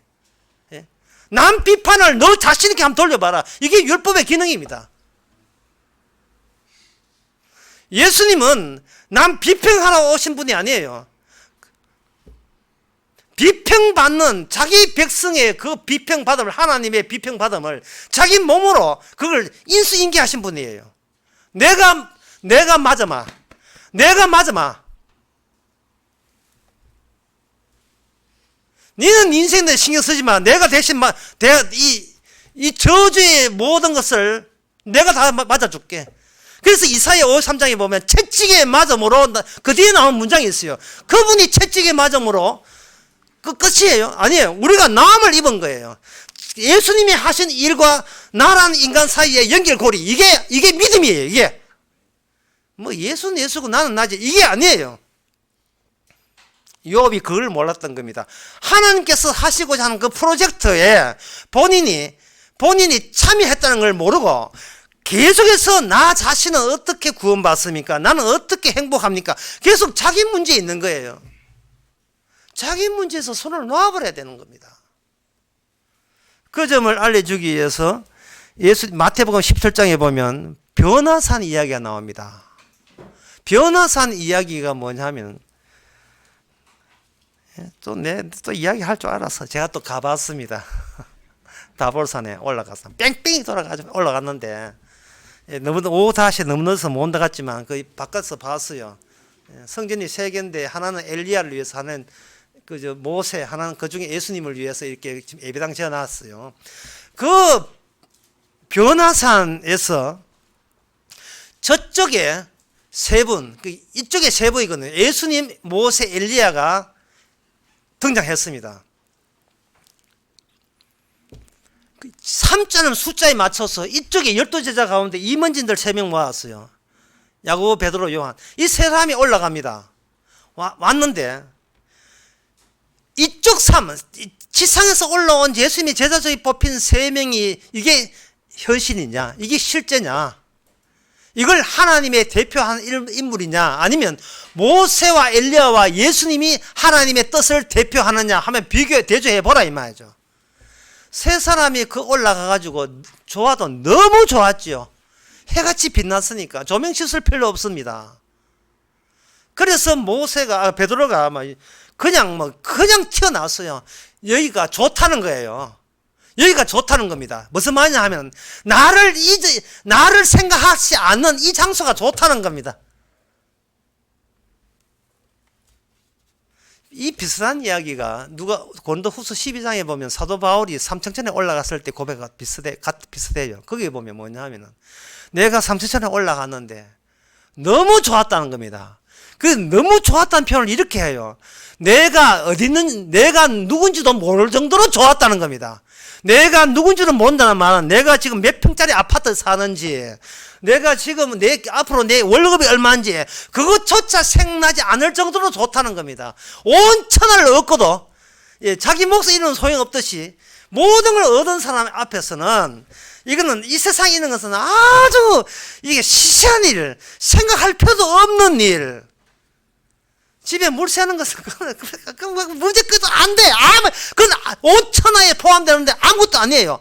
예? 남 비판을 너 자신에게 한번 돌려봐라. 이게 율법의 기능입니다. 예수님은 남 비평하러 오신 분이 아니에요. 비평받는 자기 백성의 그 비평받음을, 하나님의 비평받음을 자기 몸으로 그걸 인수인계하신 분이에요. 내가 맞아마. 너는 인생에 신경 쓰지 마. 내가 대신 이 저주의 모든 것을 내가 다 맞아줄게. 그래서 이사야 53장에 보면 채찍에 맞음으로, 그 뒤에 나온 문장이 있어요. 그분이 채찍에 맞음으로 그 끝이에요. 아니에요. 우리가 남을 입은 거예요. 예수님이 하신 일과 나라는 인간 사이의 연결고리, 이게 믿음이에요. 이게 뭐 예수는 예수고 나는 나지, 이게 아니에요. 욥이 그걸 몰랐던 겁니다. 하나님께서 하시고자 하는 그 프로젝트에 본인이 참여했다는 걸 모르고 계속해서 나 자신은 어떻게 구원받습니까? 나는 어떻게 행복합니까? 계속 자기 문제에 있는 거예요. 자기 문제에서 손을 놓아버려야 되는 겁니다. 그 점을 알려주기 위해서 마태복음 17장에 보면 변화산 이야기가 나옵니다. 변화산 이야기가 뭐냐면, 또 이야기 할 줄 알아서 제가 또 가봤습니다. 다볼산에 올라가서 뺑뺑이 돌아가지고 올라갔는데, 오후 5시 너무 늦어서 못 나갔지만 그 바깥에서 봤어요. 성전이 3개인데 하나는 엘리야를 위해서, 하나는 모세, 하나는 그 중에 예수님을 위해서 이렇게 지금 예배당 지어놨어요. 그 변화산에서 저쪽에 3분, 이쪽에 3분이거든요. 예수님, 모세, 엘리야가 등장했습니다. 3자는 숫자에 맞춰서 이쪽에 12제자 가운데 임원진들 3명 모았어요. 야고보, 베드로, 요한. 이 3사람이 올라갑니다. 왔는데 이쪽 지상에서 올라온 예수님의 제자 중에 뽑힌 3명이 이게 현실이냐, 이게 실제냐, 이걸 하나님의 대표하는 인물이냐, 아니면 모세와 엘리야와 예수님이 하나님의 뜻을 대표하느냐 하면 대조해 보라 이 말이죠. 3사람이 올라가가지고 좋아도 너무 좋았지요. 해같이 빛났으니까 조명 씻을 필요 없습니다. 그래서 베드로가 그냥 튀어나왔어요. 여기가 좋다는 거예요. 여기가 좋다는 겁니다. 무슨 말이냐 하면 나를 생각하지 않는 이 장소가 좋다는 겁니다. 이 비슷한 이야기가 고린도후서 12장에 보면 사도 바울이 삼층천에 올라갔을 때 고백과 비슷해요. 거기에 보면 뭐냐 하면은 내가 삼층천에 올라갔는데 너무 좋았다는 겁니다. 그 너무 좋았다는 표현을 이렇게 해요. 내가 어디 있는, 내가 누군지도 모를 정도로 좋았다는 겁니다. 내가 누군지를 모른다는 말은 내가 지금 몇 평짜리 아파트 사는지, 내가 지금 앞으로 내 월급이 얼마인지, 그것조차 생각나지 않을 정도로 좋다는 겁니다. 온 천하를 얻고도, 예, 자기 몫을 잃으면 소용없듯이, 모든 걸 얻은 사람 앞에서는, 이거는 이 세상에 있는 것은 아주 이게 시시한 일, 생각할 필요도 없는 일, 집에 물 새는 것은 문제 끝도 안 돼. 그건 5천하에 포함되는데 아무것도 아니에요.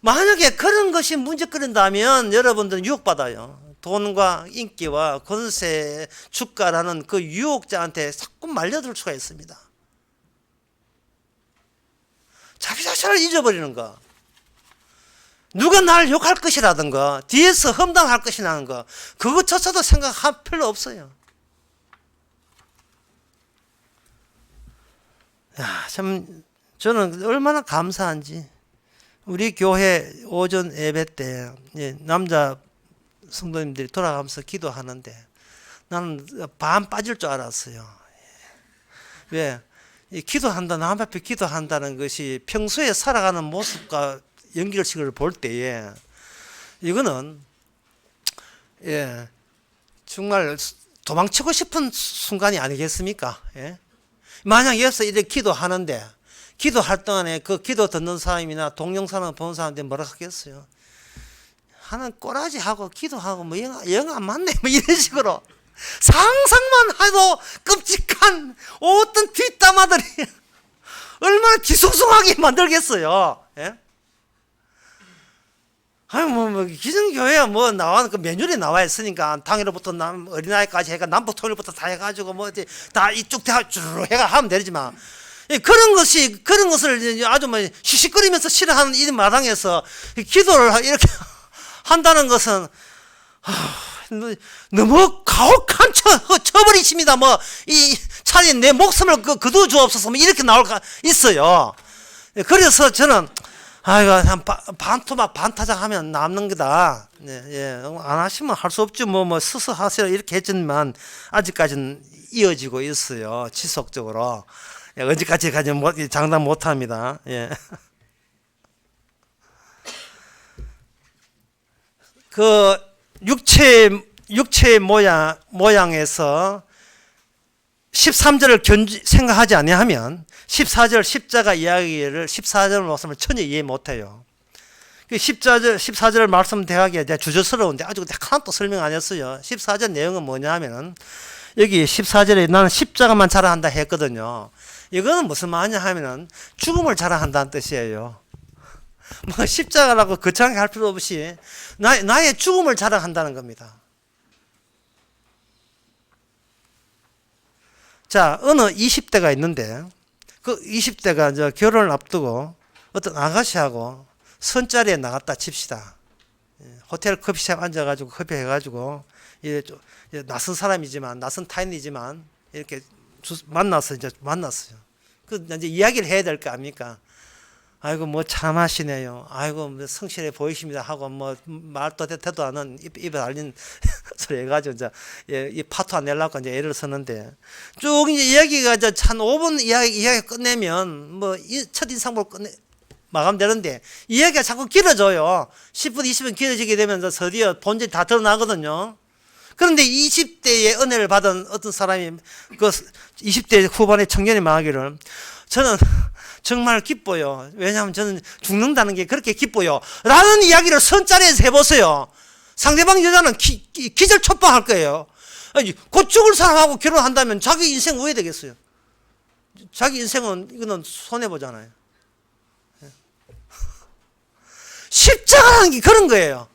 만약에 그런 것이 문제 끌린다면 여러분들은 유혹받아요. 돈과 인기와 권세, 주가라는 그 유혹자한테 자꾸 말려들 수가 있습니다. 자기 자신을 잊어버리는 거, 누가 날 욕할 것이라든가 뒤에서 험담할 것이라는 거, 그것조차도 생각할 필요 없어요. 야, 참 저는 얼마나 감사한지. 우리 교회 오전 예배 때 남자 성도님들이 돌아가면서 기도하는데 나는 반 빠질 줄 알았어요. 왜? 이 기도한다, 남 앞에 기도한다는 것이 평소에 살아가는 모습과 연결식을 볼 때에 이거는 정말 도망치고 싶은 순간이 아니겠습니까? 예? 만약 여기서 이렇게 기도하는데 기도할 동안에 그 기도 듣는 사람이나 동영상을 보는 사람들이 뭐라 하겠어요? 하는 꼬라지하고 기도하고 뭐 영 안 맞네 뭐 이런 식으로 상상만 해도 끔찍한 어떤 뒷담화들이 얼마나 기숭숭하게 만들겠어요. 예? 아니 기성교회야 나와 그 매뉴얼에 나와 있으니까 당일부터 어린아이까지 해가 남북 통일부터 다 해가지고 다 이쪽 쭉 해가 하면 되지만 그런 것을 아주 시시거리면서 싫어하는 이 마당에서 기도를 이렇게 한다는 것은 너무 가혹한 처벌이십니다. 차라리 내 목숨을 거두어 주옵소서 이렇게 나올 까 있어요. 그래서 저는 한 반토막 반타작하면 남는 거다. 안 하시면 할 수 없죠. 스스 하세요 이렇게 했지만 아직까지는 이어지고 있어요. 지속적으로. 언제까지까지 장담 못합니다. 예. 그 육체의 모양에서 13절을 생각하지 아니하면 14절 십자가 이야기를 14절 말씀을 전혀 이해 못해요. 14절 말씀 대하기에 주저스러운데 아주 하나도 설명 안 했어요. 14절 내용은 뭐냐 하면은 여기 14절에 나는 십자가만 자랑한다 했거든요. 이거는 무슨 말이냐 하면은 죽음을 자랑한다는 뜻이에요. 십자가라고 거창하게 할 필요 없이 나의 죽음을 자랑한다는 겁니다. 자, 어느 20대가 있는데 그 20대가 결혼을 앞두고 어떤 아가씨하고 선자리에 나갔다 칩시다. 호텔 커피숍 앉아가지고 커피 해가지고 낯선 사람이지만 낯선 타인이지만 이렇게 만났어요. 그 이제 이야기를 해야 될 거 아닙니까? 아이고 참하시네요. 아이고 성실해 보이십니다 하고 말도 대도 않은 입에 달린 소리 해가지고 이 파토 안 내려고 이제 애를 쓰는데 쭉 이제 이야기가 한 5분 이야기 끝내면 이 첫인상으로 마감되는데 이야기가 자꾸 길어져요. 10분 20분 길어지게 되면 드디어 본질이 다 드러나거든요. 그런데 20대의 은혜를 받은 어떤 사람이 그 20대 후반의 청년이 말하기를 저는 정말 기뻐요. 왜냐하면 저는 죽는다는 게 그렇게 기뻐요. 라는 이야기를 선자리에서 해보세요. 상대방 여자는 기절 촉박할 거예요. 아니, 곧 죽을 사람하고 결혼한다면 자기 인생 후회되겠어요. 자기 인생은 이거는 손해보잖아요. 십자가라는 게 그런 거예요.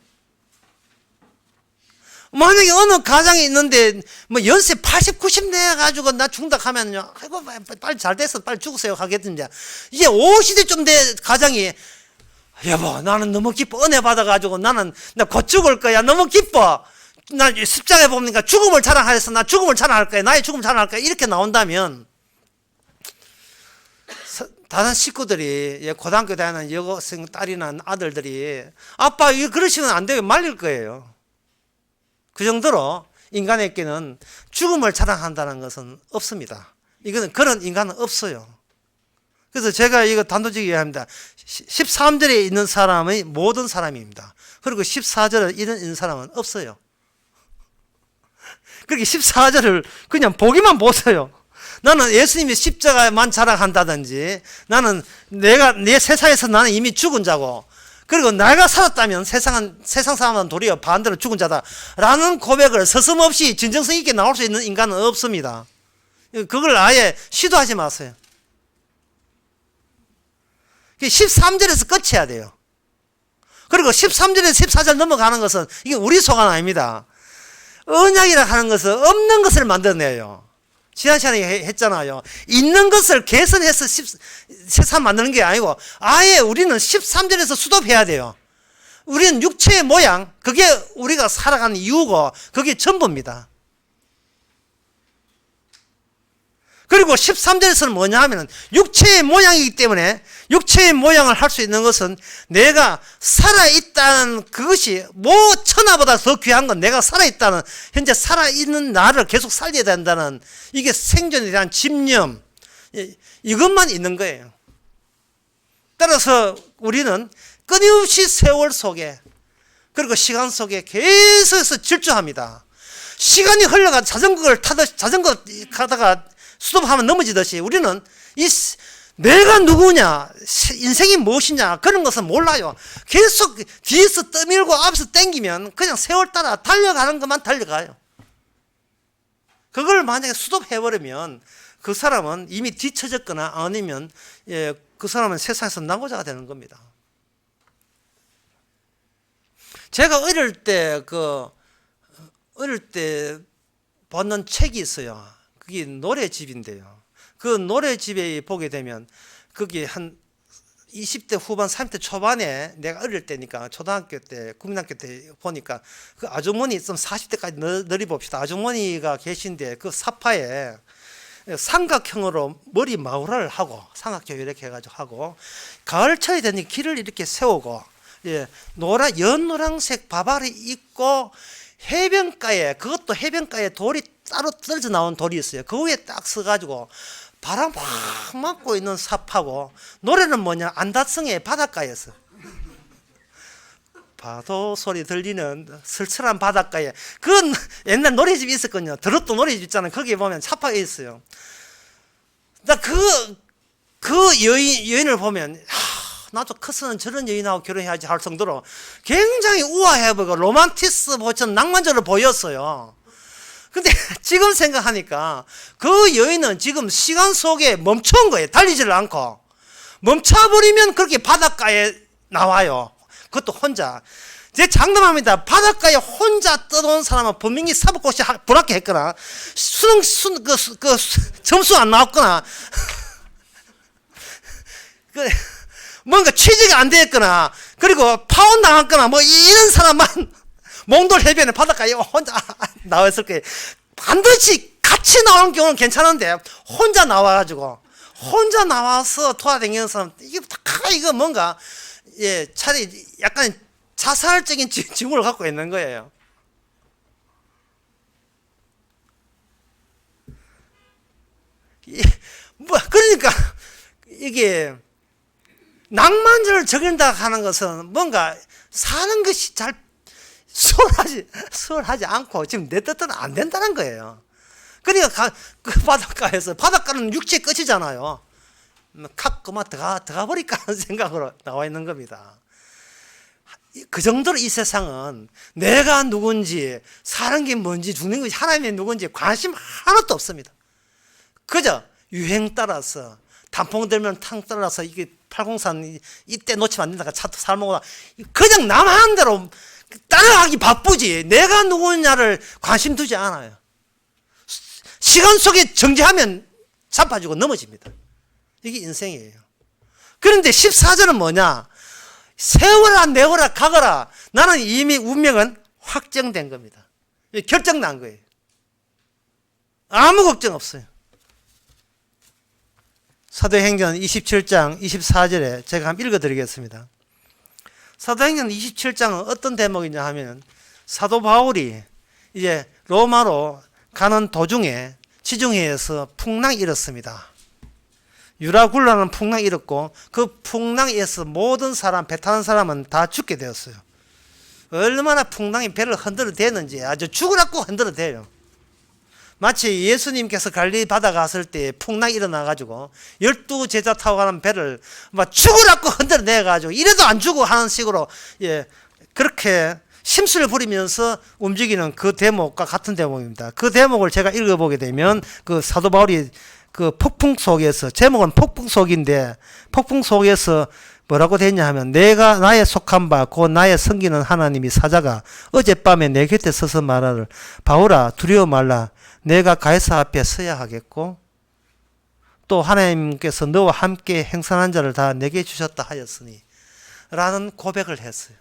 만약에 어느 가정이 있는데 연세 80, 90 내가지고 나 죽는다 하면요, 아이고 빨리 잘 됐어 빨리 죽으세요 하겠든지, 이제 50대 좀 된 가정이 여보 나는 너무 기뻐 은혜 받아가지고 나 곧 죽을 거야 너무 기뻐 나 십자가에 보니까 죽음을 자랑하였어 나 죽음을 자랑할 거야 나의 죽음을 자랑할 거야 이렇게 나온다면 다른 식구들이 고등학교 다니는 여고생 딸이나 아들들이 아빠 이거 그러시면 안 돼요 말릴 거예요. 그 정도로 인간에게는 죽음을 자랑한다는 것은 없습니다. 이거는 그런 인간은 없어요. 그래서 제가 이거 단도직입 얘기합니다. 13절에 있는 사람의 모든 사람입니다. 그리고 14절에 있는 사람은 없어요. 그렇게 14절을 그냥 보기만 보세요. 나는 예수님이 십자가만 자랑한다든지, 나는 내 세상에서 나는 이미 죽은 자고, 그리고 내가 살았다면 세상 사람은 도리어 반대로 죽은 자다라는 고백을 서슴없이 진정성 있게 나올 수 있는 인간은 없습니다. 그걸 아예 시도하지 마세요. 13절에서 끝이야 돼요. 그리고 13절에서 14절 넘어가는 것은 이게 우리 소관 아닙니다. 언약이라 하는 것은 없는 것을 만들어내요. 지난 시간에 했잖아요. 있는 것을 개선해서 세상 만드는 게 아니고 아예 우리는 13절에서 수도해야 돼요. 우리는 육체의 모양, 그게 우리가 살아가는 이유고 그게 전부입니다. 그리고 13절에서는 뭐냐 하면 육체의 모양이기 때문에 육체의 모양을 할 수 있는 것은 내가 살아있다는 그것이 천하보다 더 귀한 건 내가 살아있다는, 현재 살아있는 나를 계속 살려야 된다는 이게 생존에 대한 집념, 이것만 있는 거예요. 따라서 우리는 끊임없이 세월 속에 그리고 시간 속에 계속해서 질주합니다. 시간이 흘러가 자전거 가다가 스톱하면 넘어지듯이 우리는 내가 누구냐, 인생이 무엇이냐 그런 것은 몰라요. 계속 뒤에서 떠밀고 앞에서 땡기면 그냥 세월 따라 달려가는 것만 달려가요. 그걸 만약에 스톱해버리면 그 사람은 이미 뒤처졌거나 아니면 그 사람은 세상에서 낙오자가 되는 겁니다. 제가 어릴 때 봤는 책이 있어요. 그게 노래집인데요. 그 노래집에 보게 되면 거기 한 20대 후반 30대 초반에 내가 어릴 때니까 초등학교 때 국민학교 때 보니까 그 아주머니 좀 40대까지 늘이 봅시다. 아주머니가 계신데 그 사파에 삼각형으로 머리 마우라를 하고 삼각형 이렇게 해가지고 하고 가을철이 되니 길을 이렇게 세우고 연노란색 바바리 입고 그것도 해변가에 돌이 따로 떨어져 나온 돌이 있어요. 그 위에 딱 서가지고 바람 팍 맞고 있는 삽하고 노래는 뭐냐, 안다성의 바닷가에서 파도 소리 들리는 설철한 바닷가에, 그건 옛날 노래집이 있었거든요. 드롭도 노래집 있잖아요. 거기에 보면 삽하가 있어요. 나 그 여인을 보면 나도 커서는 저런 여인하고 결혼해야지 할 정도로 굉장히 우아해 보이고 로man티스 보처럼 낭만적으로 보였어요. 근데 지금 생각하니까 그 여인은 지금 시간 속에 멈춘 거예요. 달리지를 않고. 멈춰버리면 그렇게 바닷가에 나와요. 그것도 혼자. 제 장담합니다. 바닷가에 혼자 떠도는 사람은 분명히 사법고시 불합격했거나 점수 안 나왔거나 뭔가 취직이 안 됐거나 그리고 파혼 당했거나 뭐 이런 사람만 몽돌 해변에 바닷가에 혼자 나와 있을 거예요. 반드시 같이 나오는 경우는 괜찮은데 혼자 나와서 돌아다니는 사람 이거 뭔가 차라리 약간 자살적인 징후를 갖고 있는 거예요. 그러니까 이게 낭만적을 적인다 하는 것은 뭔가 사는 것이 잘 수월하지 않고 지금 내 뜻대로 안 된다는 거예요. 그러니까 그 바닷가는 육지의 끝이잖아요. 그만 들어가 버릴까 하는 생각으로 나와 있는 겁니다. 그 정도로 이 세상은 내가 누군지, 사는 게 뭔지, 죽는 것이 하나님이 누군지 관심 하나도 없습니다. 그저 유행 따라서 단풍 들면 탕 따라서 이게 803 이때 놓치면 안 된다. 차 살모가 그냥 남 하는 대로 따라가기 바쁘지 내가 누구냐를 관심 두지 않아요. 시간 속에 정지하면 자빠지고 넘어집니다. 이게 인생이에요. 그런데 14절은 뭐냐? 세워라 내워라 가거라. 나는 이미 운명은 확정된 겁니다. 결정난 거예요. 아무 걱정 없어요. 사도행전 27장 24절에 제가 한번 읽어드리겠습니다. 사도행전 27장은 어떤 대목이냐 하면 사도 바울이 이제 로마로 가는 도중에 지중해에서 풍랑이 일었습니다. 유라굴라는 풍랑이 일었고 그 풍랑에서 모든 사람, 배 타는 사람은 다 죽게 되었어요. 얼마나 풍랑이 배를 흔들어 대는지 아주 죽으라고 흔들어 대요. 마치 예수님께서 갈릴리 바다 갔을 때 풍랑이 일어나가지고 12제자 타고 가는 배를 막 죽으라고 흔들어 내가지고 이래도 안 죽어 하는 식으로 그렇게 심술을 부리면서 움직이는 그 대목과 같은 대목입니다. 그 대목을 제가 읽어보게 되면 그 사도 바울이 그 폭풍 속에서, 제목은 폭풍 속인데 폭풍 속에서 뭐라고 되냐 하면, 내가 나의 속한 바 곧 나의 섬기는 하나님이 사자가 어젯밤에 내 곁에 서서 말하를, 바울아 두려워 말라, 내가 가이사 앞에 서야 하겠고 또 하나님께서 너와 함께 행선한 자를 다 내게 주셨다 하였으니 라는 고백을 했어요.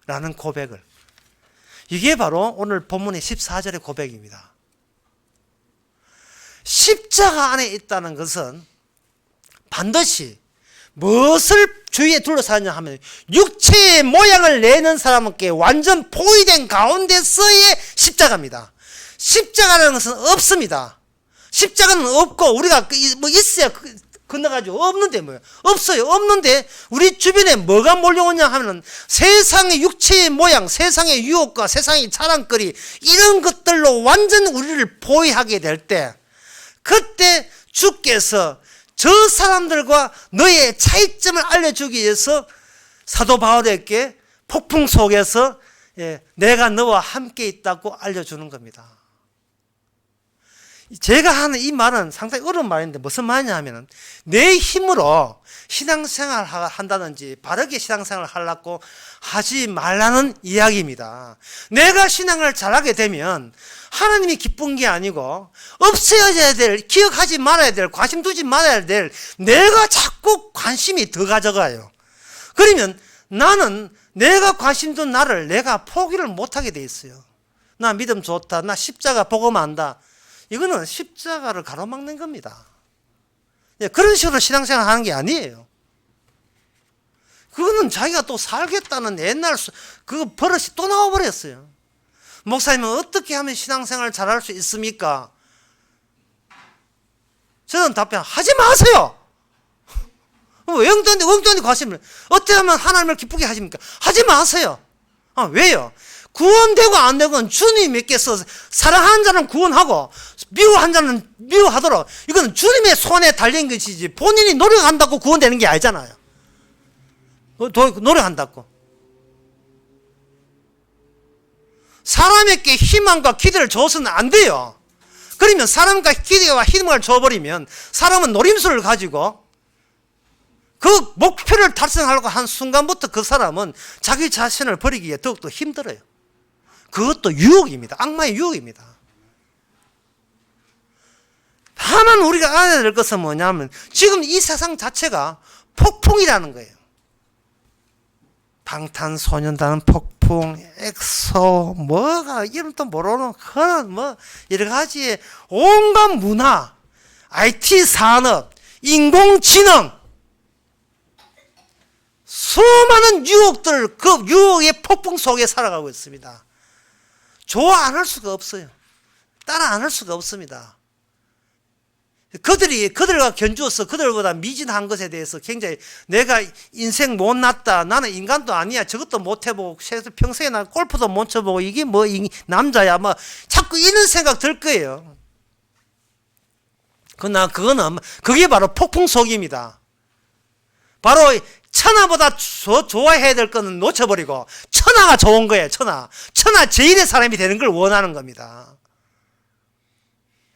라는 고백을. 이게 바로 오늘 본문의 14절의 고백입니다. 십자가 안에 있다는 것은 반드시 무엇을 주위에 둘러싸냐 하면 육체의 모양을 내는 사람께 완전 포위된 가운데서의 십자가입니다. 십자가라는 것은 없습니다. 십자가는 없고 우리가 뭐 있어야 건너가지고 없는데 뭐예요? 없어요. 없는데 우리 주변에 뭐가 몰려오냐 하면 세상의 육체의 모양, 세상의 유혹과 세상의 자랑거리 이런 것들로 완전 우리를 포위하게 될 때 그때 주께서 저 사람들과 너의 차이점을 알려주기 위해서 사도 바울에게 폭풍 속에서 내가 너와 함께 있다고 알려주는 겁니다. 제가 하는 이 말은 상당히 어려운 말인데 무슨 말이냐 하면 내 힘으로 신앙생활 한다든지 바르게 신앙생활을 하려고 하지 말라는 이야기입니다. 내가 신앙을 잘하게 되면 하나님이 기쁜 게 아니고 없애야 될, 기억하지 말아야 될, 관심 두지 말아야 될 내가 자꾸 관심이 더 가져가요. 그러면 나는 내가 관심 둔 나를 내가 포기를 못하게 돼 있어요. 나 믿음 좋다, 나 십자가 복음 안다, 이거는 십자가를 가로막는 겁니다. 그런 식으로 신앙생활 하는 게 아니에요. 그거는 자기가 또 살겠다는 옛날 그 버릇이 또 나와버렸어요. 목사님은 어떻게 하면 신앙생활을 잘할 수 있습니까? 저는 답변, 하지 마세요. 엉뚱한 관심을 어떻게 하면 하나님을 기쁘게 하십니까? 하지 마세요. 왜요? 구원되고 안 되고는 주님께서 사랑하는 자는 구원하고 미워한 자는 미워하도록, 이건 주님의 손에 달린 것이지 본인이 노력한다고 구원되는 게 아니잖아요. 노력한다고. 사람에게 희망과 기대를 줘서는 안 돼요. 그러면 사람과 기대와 희망을 줘버리면 사람은 노림수를 가지고 그 목표를 달성하려고 한 순간부터 그 사람은 자기 자신을 버리기에 더욱더 힘들어요. 그것도 유혹입니다. 악마의 유혹입니다. 다만 우리가 알아야 될 것은 뭐냐면 지금 이 세상 자체가 폭풍이라는 거예요. 방탄소년단 폭풍, 엑소, 뭐가 이름도 모르는 그런 뭐 여러 가지의 온갖 문화, IT 산업, 인공지능, 수많은 유혹들, 그 유혹의 폭풍 속에 살아가고 있습니다. 좋아 안 할 수가 없어요. 따라 안 할 수가 없습니다. 그들과 견주어서 그들보다 미진한 것에 대해서 굉장히 내가 인생 못났다, 나는 인간도 아니야, 저것도 못 해보고 평생에 나 골프도 못 쳐보고 이게 뭐 남자야, 뭐 자꾸 이런 생각 들 거예요. 그거는 그게 바로 폭풍 속입니다. 바로 천하보다 좋아해야 될 거는 놓쳐버리고 천하가 좋은 거예요. 천하 제일의 사람이 되는 걸 원하는 겁니다.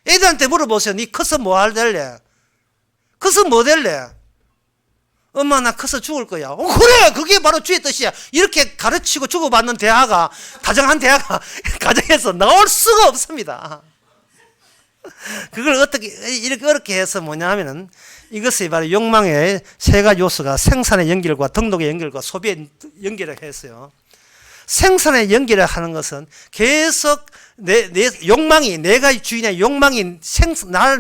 애들한테 물어보세요. 니 커서 뭐 될래? 커서 뭐 될래? 엄마 나 커서 죽을 거야. 그래, 그게 바로 주의 뜻이야. 이렇게 가르치고 주고받는 대화가, 다정한 대화가 가정에서 나올 수가 없습니다. 그걸 이렇게 해서 뭐냐 하면은 이것이 바로 욕망의 세 가지 요소가 생산의 연결과 등록의 연결과 소비의 연결을 했어요. 생산의 연결을 하는 것은 계속 내 욕망이, 내가 주인의 욕망이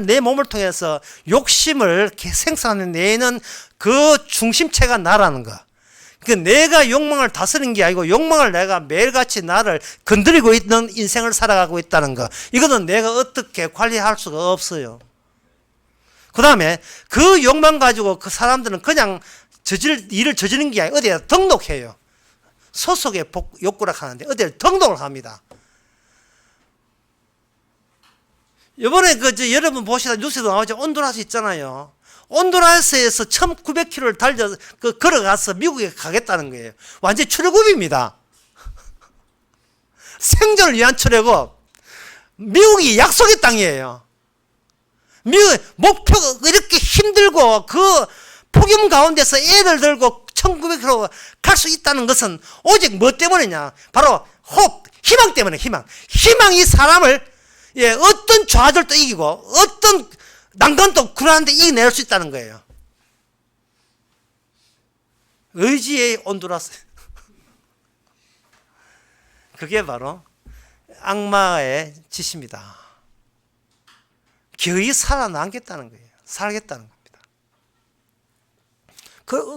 내 몸을 통해서 욕심을 생산해내는 그 중심체가 나라는 거. 그 내가 욕망을 다스리는 게 아니고 욕망을 내가 매일같이 나를 건드리고 있는 인생을 살아가고 있다는 거. 이거는 내가 어떻게 관리할 수가 없어요. 그 다음에 그 욕망 가지고 그 사람들은 그냥 일을 저지르는 게 아니고 어디에 등록해요. 소속의 욕구라 하는데 어디에 등록을 합니다. 이번에 여러분 보시다 뉴스에도 나오죠. 온두라스 있잖아요. 온두라스에서 1900km를 걸어가서 미국에 가겠다는 거예요. 완전 출애굽입니다. 생존을 위한 출애굽. 미국이 약속의 땅이에요. 미국 목표가 이렇게 힘들고 그 폭염 가운데서 애를 들고 1900km 갈 수 있다는 것은 오직 뭐 때문이냐? 바로 희망 때문에 희망. 희망이 사람을 어떤 좌절도 이기고 어떤 난간도 굴하는데 이겨낼 수 있다는 거예요. 의지의 온두라스. 그게 바로 악마의 짓입니다. 거의 살아남겠다는 거예요. 살겠다는 겁니다.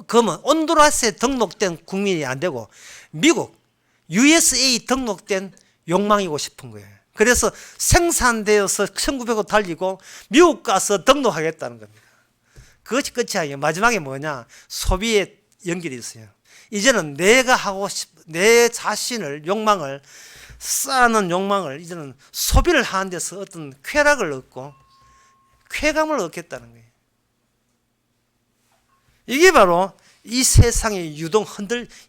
그러면 온두라스에 등록된 국민이 안 되고 미국 USA 등록된 욕망이고 싶은 거예요. 그래서 생산되어서 1900원 달리고 미국 가서 등록하겠다는 겁니다. 그것이 끝이 아니에요. 마지막에 뭐냐? 소비에 연결이 있어요. 이제는 내가 하고 내 자신을 욕망을 쌓는 욕망을 이제는 소비를 하는 데서 어떤 쾌락을 얻고 쾌감을 얻겠다는 거예요. 이게 바로 이 세상의 유동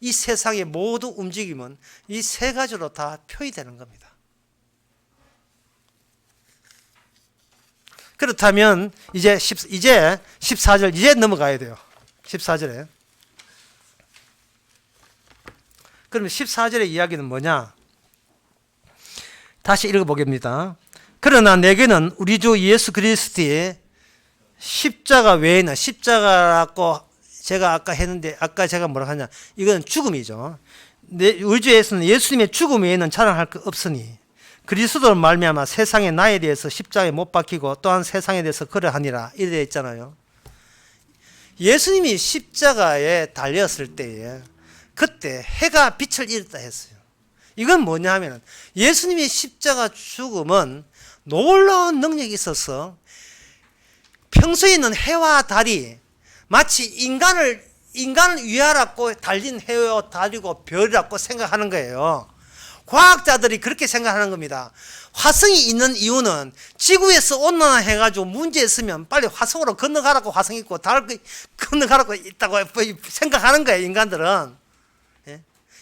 이 세상의 모든 움직임은 이 세 가지로 다 표현되는 겁니다. 그렇다면 이제 14절 이제 넘어가야 돼요. 14절에. 그러면 14절의 이야기는 뭐냐? 다시 읽어보겠습니다. 그러나 내게는 우리 주 예수 그리스도의 십자가 외에는, 십자가라고 제가 아까 했는데 아까 제가 뭐라 하냐, 이건 죽음이죠. 우리 주 예수는 예수님의 죽음 외에는 자랑할 것 없으니 그리스도로 말미암아 세상에 나에 대해서 십자가에 못 박히고 또한 세상에 대해서 그러하니라 이래 있잖아요. 예수님이 십자가에 달렸을 때에 그때 해가 빛을 잃었다 했어요. 이건 뭐냐 하면 예수님의 십자가 죽음은 놀라운 능력이 있어서 평소에 있는 해와 달이 마치 인간을 위하라고 달린 해와 달이고 별이라고 생각하는 거예요. 과학자들이 그렇게 생각하는 겁니다. 화성이 있는 이유는 지구에서 온난화해가지고 문제 있으면 빨리 화성으로 건너가라고 화성 있고 달 건너가라고 있다고 생각하는 거예요. 인간들은.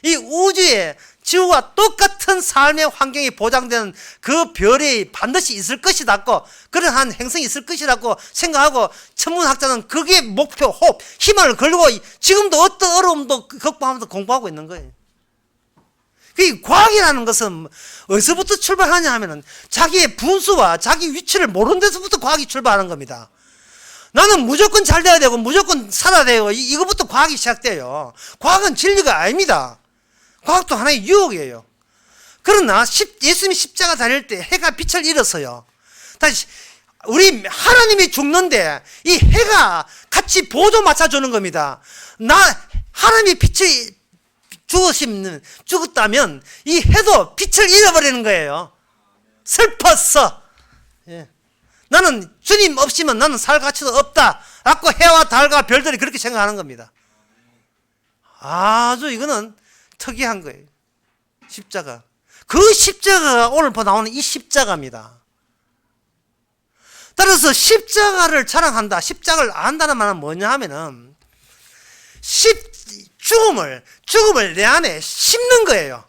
이 우주에 지구와 똑같은 삶의 환경이 보장되는 그 별이 반드시 있을 것이라고, 그러한 행성이 있을 것이라고 생각하고 천문학자는 그게 목표, 희망을 걸고 지금도 어떤 어려움도 극복하면서 공부하고 있는 거예요. 그 과학이라는 것은 어디서부터 출발하냐 하면은 자기의 분수와 자기 위치를 모르는 데서부터 과학이 출발하는 겁니다. 나는 무조건 잘 돼야 되고 무조건 살아야 되고 이거부터 과학이 시작돼요. 과학은 진리가 아닙니다. 과학도 하나의 유혹이에요. 그러나 예수님이 십자가 달릴 때 해가 빛을 잃었어요. 다시 우리 하나님이 죽는데 이 해가 같이 보조 맞춰주는 겁니다. 하나님이 빛이 죽었다면 이 해도 빛을 잃어버리는 거예요. 슬펐어. 나는 주님 없이면 나는 살 가치도 없다 라고 해와 달과 별들이 그렇게 생각하는 겁니다. 아주 이거는 특이한 거예요. 십자가. 그 십자가가 오늘 나오는 이 십자가입니다. 따라서 십자가를 자랑한다, 십자가를 안다는 말은 뭐냐 하면은 죽음을 내 안에 심는 거예요.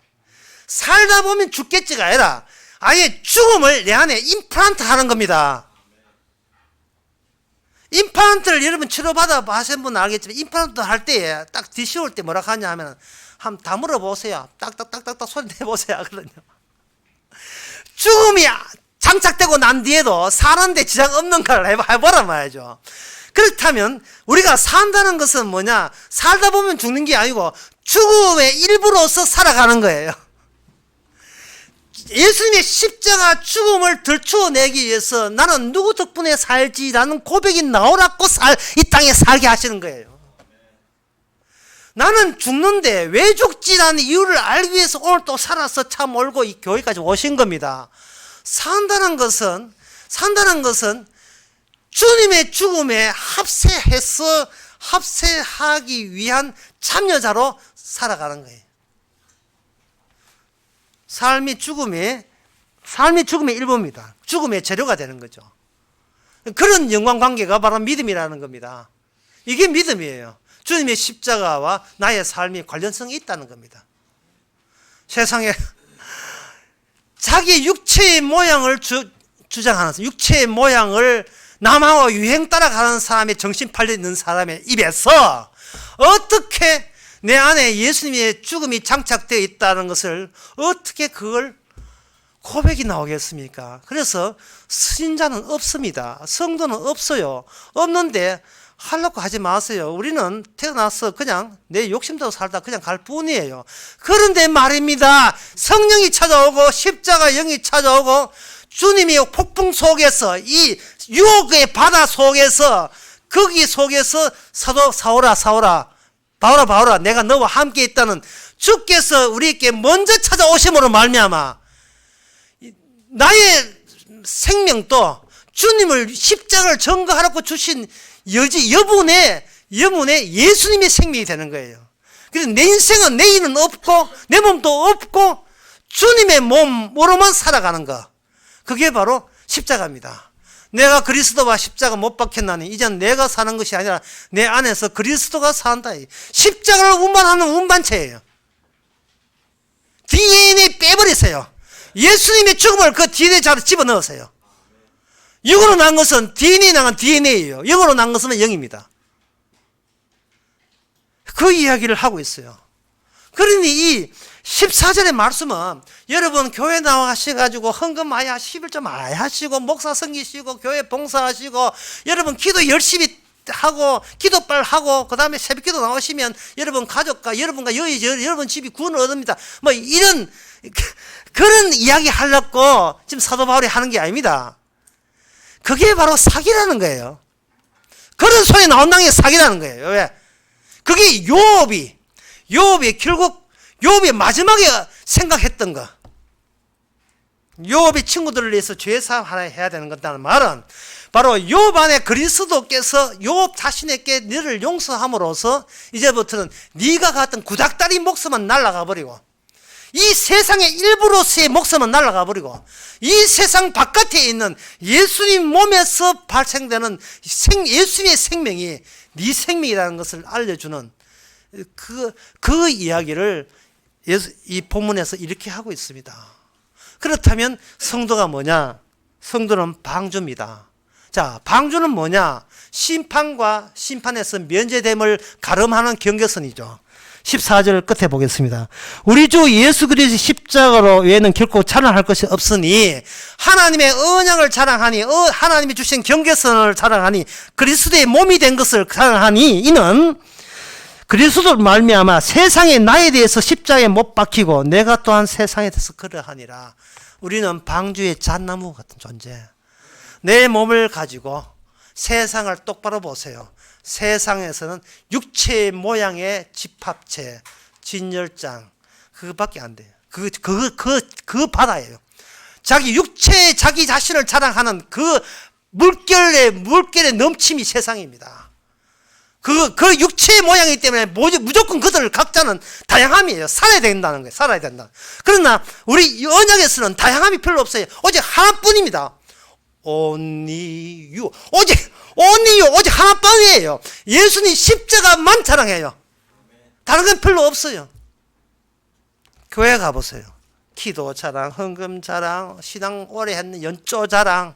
살다 보면 죽겠지가 아니라 아예 죽음을 내 안에 임플란트 하는 겁니다. 임플란트를 여러분 치료받아 하신 분은 알겠지만 임플란트 할 때에 딱 뒤씌울 때 뭐라 하냐 하면 한번 다물어 보세요. 딱딱딱딱딱 소리 내보세요. 그러거든요. 죽음이 장착되고 난 뒤에도 사는데 지장 없는 걸 해보란 말이죠. 그렇다면 우리가 산다는 것은 뭐냐? 살다 보면 죽는 게 아니고 죽음의 일부로서 살아가는 거예요. 예수님의 십자가 죽음을 들추어내기 위해서 나는 누구 덕분에 살지라는 고백이 나오라고 이 땅에 살게 하시는 거예요. 나는 죽는데 왜 죽지라는 이유를 알기 위해서 오늘 또 살아서 차 몰고 이 교회까지 오신 겁니다. 산다는 것은 주님의 죽음에 합세하기 위한 참여자로 살아가는 거예요. 삶이 죽음의 일부입니다. 죽음의 재료가 되는 거죠. 그런 연관관계가 바로 믿음이라는 겁니다. 이게 믿음이에요. 주님의 십자가와 나의 삶이 관련성이 있다는 겁니다. 세상에 자기 육체의 모양을 주장하는, 육체의 모양을 남하고 유행 따라가는 사람의, 정신 팔려 있는 사람의 입에서 어떻게 내 안에 예수님의 죽음이 장착되어 있다는 것을 어떻게 그걸 고백이 나오겠습니까? 그래서 신자는 없습니다. 성도는 없어요. 없는데 하려고 하지 마세요. 우리는 태어나서 그냥 내 욕심대로 살다 그냥 갈 뿐이에요. 그런데 말입니다. 성령이 찾아오고 십자가 영이 찾아오고 주님이 폭풍 속에서, 이 유혹의 바다 속에서, 거기 속에서 사도 바울아 내가 너와 함께 있다는 주께서 우리에게 먼저 찾아오심으로 말미암아 나의 생명도 주님을 십자가를 전거하라고 주신 여분의 예수님의 생명이 되는 거예요. 그래서 내 인생은, 내 일은 없고 내 몸도 없고 주님의 몸으로만 살아가는 거, 그게 바로 십자가입니다. 내가 그리스도와 십자가 못 박혔나니 이젠 내가 사는 것이 아니라 내 안에서 그리스도가 산다. 십자가를 운반하는 운반체예요. DNA 빼버리세요. 예수님의 죽음을 그 DNA 자로 집어넣으세요. 영으로 난 것은 DNA 나간 DNA예요. 영으로 난 것은 영입니다. 그 이야기를 하고 있어요. 그러니 이 14절의 말씀은 여러분 교회 나와가셔가지고 헌금 많이 하시고 11조 많이 하시고 목사 섬기시고 교회 봉사하시고 여러분 기도 열심히 하고 기도빨 하고 그 다음에 새벽기도 나오시면 여러분 가족과 여러분과 여러분 집이 구원을 얻습니다. 뭐 이런 그런 이야기 하려고 지금 사도 바울이 하는 게 아닙니다. 그게 바로 사기라는 거예요. 그런 소리 나온다는 게 사기라는 거예요. 왜? 그게 요업이 결국 요업이 마지막에 생각했던 거, 요업이 친구들을 위해서 죄사함 하나 해야 되는 것다는 말은 바로 요업 안에 그리스도께서 요업 자신에게 너를 용서함으로써 이제부터는 네가 갖던 구닥다리 목숨은 날아가 버리고 이 세상의 일부로서의 목숨은 날아가 버리고 이 세상 바깥에 있는 예수님 몸에서 발생되는 예수님의 생명이 네 생명이라는 것을 알려주는 그 이야기를 이 본문에서 이렇게 하고 있습니다. 그렇다면 성도가 뭐냐? 성도는 방주입니다. 자, 방주는 뭐냐? 심판과 심판에서 면제됨을 가름하는 경계선이죠. 14절 끝에 보겠습니다. 우리 주 예수 그리스도의 십자가로 외에는 결코 자랑할 것이 없으니 하나님의 언약을 자랑하니 하나님이 주신 경계선을 자랑하니 그리스도의 몸이 된 것을 자랑하니 이는 그리스도를 말미암아 세상에 나에 대해서 십자가에 못 박히고 내가 또한 세상에 대해서 그러하니라. 우리는 방주의 잣나무 같은 존재. 내 몸을 가지고 세상을 똑바로 보세요. 세상에서는 육체의 모양의 집합체, 진열장, 그거밖에 안 돼요. 그 바다예요. 자기 육체의 자기 자신을 자랑하는 그 물결의 넘침이 세상입니다. 그 육체의 모양이기 때문에 무조건 그들 각자는 다양함이에요. 살아야 된다는 거예요. 살아야 된다. 그러나 우리 언약에서는 다양함이 별로 없어요. 오직 하나뿐입니다. Only you. 오직 하나뿐이에요. 예수님 십자가만 자랑해요. 다른 건 별로 없어요. 교회 가보세요. 기도 자랑, 헌금 자랑, 신앙 오래 했는 연조 자랑,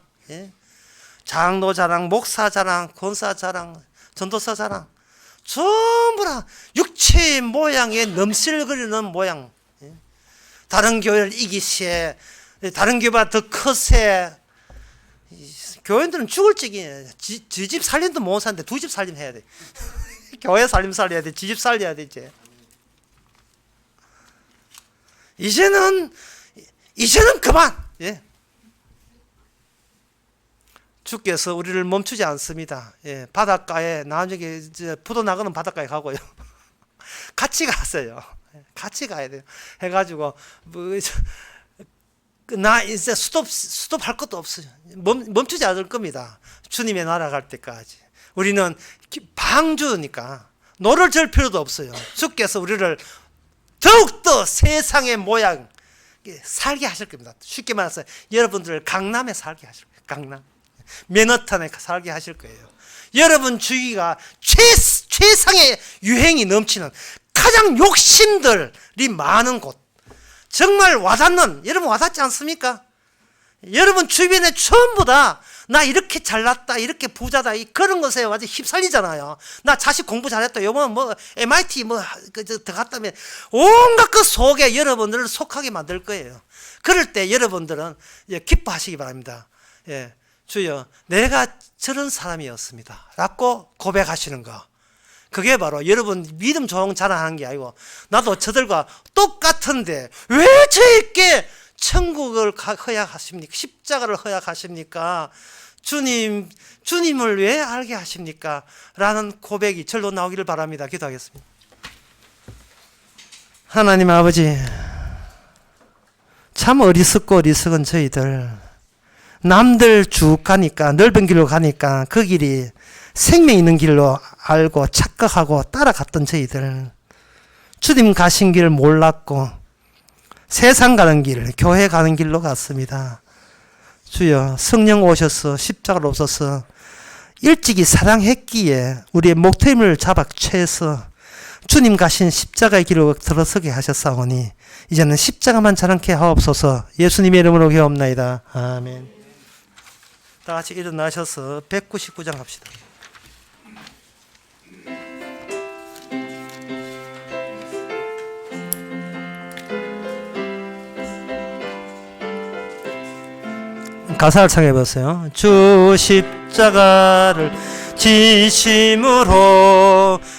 장로 자랑, 목사 자랑, 권사 자랑, 전도사 자랑, 전부 다 육체의 모양에 넘실거리는 모양. 다른 교회를 이기세, 다른 교회보다 더 커세. 교회들은 죽을 적이에요. 지 집 살림도 못 사는데 두 집 살림 해야 돼. 교회 살림 살려야 돼. 지 집 살려야 돼. 이제는 그만. 예. 주께서 우리를 멈추지 않습니다. 예, 바닷가에 나중에 부도 나가는 바닷가에 가고요. 같이 갔어요. 같이 가야 돼요. 해가지고 나 이제 스톱할 것도 없어요. 멈추지 않을 겁니다. 주님의 나라 갈 때까지. 우리는 방주니까 노를 절 필요도 없어요. 주께서 우리를 더욱더 세상의 모양 살게 하실 겁니다. 쉽게 말해서 여러분들을 강남에 살게 하실 거예요. 강남, 맨하탄에 살게 하실 거예요. 여러분 주위가 최상의 유행이 넘치는 가장 욕심들이 많은 곳, 정말 와닿는, 여러분 와닿지 않습니까? 여러분 주변에 전부 다 나 이렇게 잘났다, 이렇게 부자다, 그런 것에 완전 휩쓸리잖아요. 나 자식 공부 잘했다, 요번 MIT 더 갔다면 온갖 그 속에 여러분들을 속하게 만들 거예요. 그럴 때 여러분들은 기뻐하시기 바랍니다. 예, 주여, 내가 저런 사람이었습니다 라고 고백하시는 거. 그게 바로 여러분 믿음 좋은 자랑하는 게 아니고, 나도 저들과 똑같은데 왜 저에게 천국을 허약하십니까? 십자가를 허약하십니까? 주님을 왜 알게 하십니까? 라는 고백이 절로 나오기를 바랍니다. 기도하겠습니다. 하나님 아버지, 참 어리석은 저희들, 남들 쭉 가니까, 넓은 길로 가니까 그 길이 생명 있는 길로 알고 착각하고 따라갔던 저희들, 주님 가신 길을 몰랐고 세상 가는 길, 교회 가는 길로 갔습니다. 주여, 성령 오셔서 십자가를 없어서 일찍이 사랑했기에 우리의 목표임을 잡아채서 주님 가신 십자가의 길로 들어서게 하셨사오니 이제는 십자가만 자랑케 하옵소서. 예수님의 이름으로 기도합나이다. 아멘. 다 같이 일어나셔서 199장 합시다. 가사를 청해 보세요. 주 십자가를 지심으로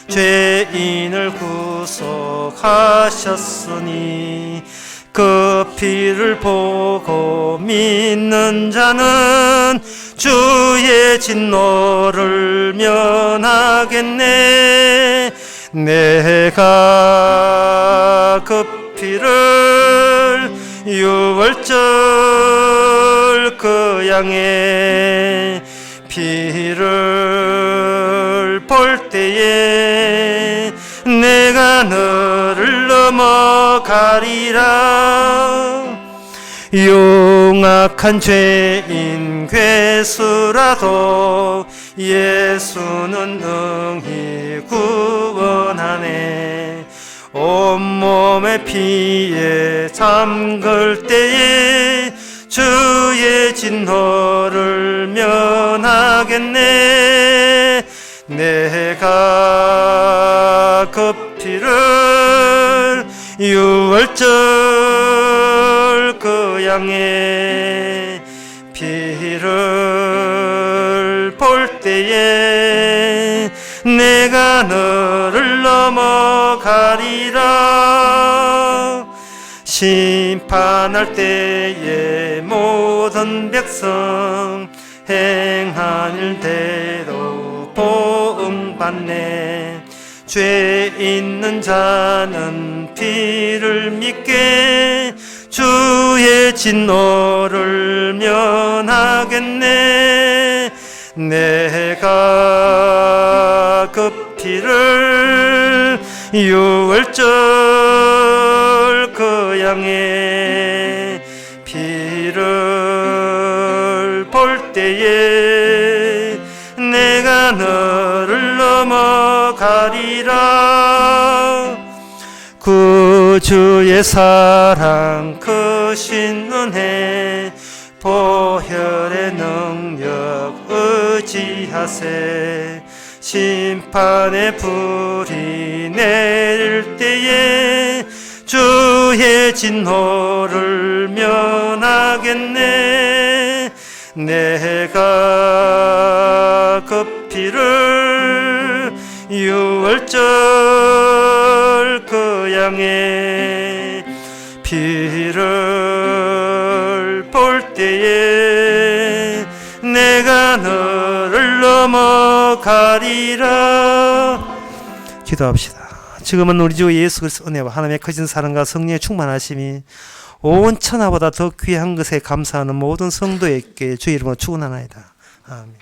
죄인을 구속하셨으니 그 피를 보고 믿는 자는 주의 진노를 면하겠네. 내가 그 피를 유월절 그 양의 피를 볼 때에 내가 너를 넘어가리라. 용악한 죄인 괴수라도 예수는 능히 구원하네. 온몸의 피에 잠글 때에 주의 진노를 면하겠네. 내가 그 피를 유월절 그 양의 피를 볼 때에 내가 너를 넘어가리라. 심판할 때에 모든 백성 행한 일대로 보응받네. 죄 있는 자는 피를 믿게 주의 진노를 면하겠네. 내가 그 피를 유월절 그 양의 피를 볼 때에 내가 너를 넘어가리라. 구주의 사랑 크신 은혜 보혈의 능력 의지하세. 심판의 불이 내릴 때에 주의 진노를 면하겠네. 내가 그 피를 유월절 그 양의 피를 볼 때에 내가 너를 넘어가리라. 기도합시다. 지금은 우리 주 예수 그리스도 은혜와 하나님의 크신 사랑과 성령의 충만하심이 온 천하보다 더 귀한 것에 감사하는 모든 성도에게 주의 이름으로 축원하나이다. 아멘.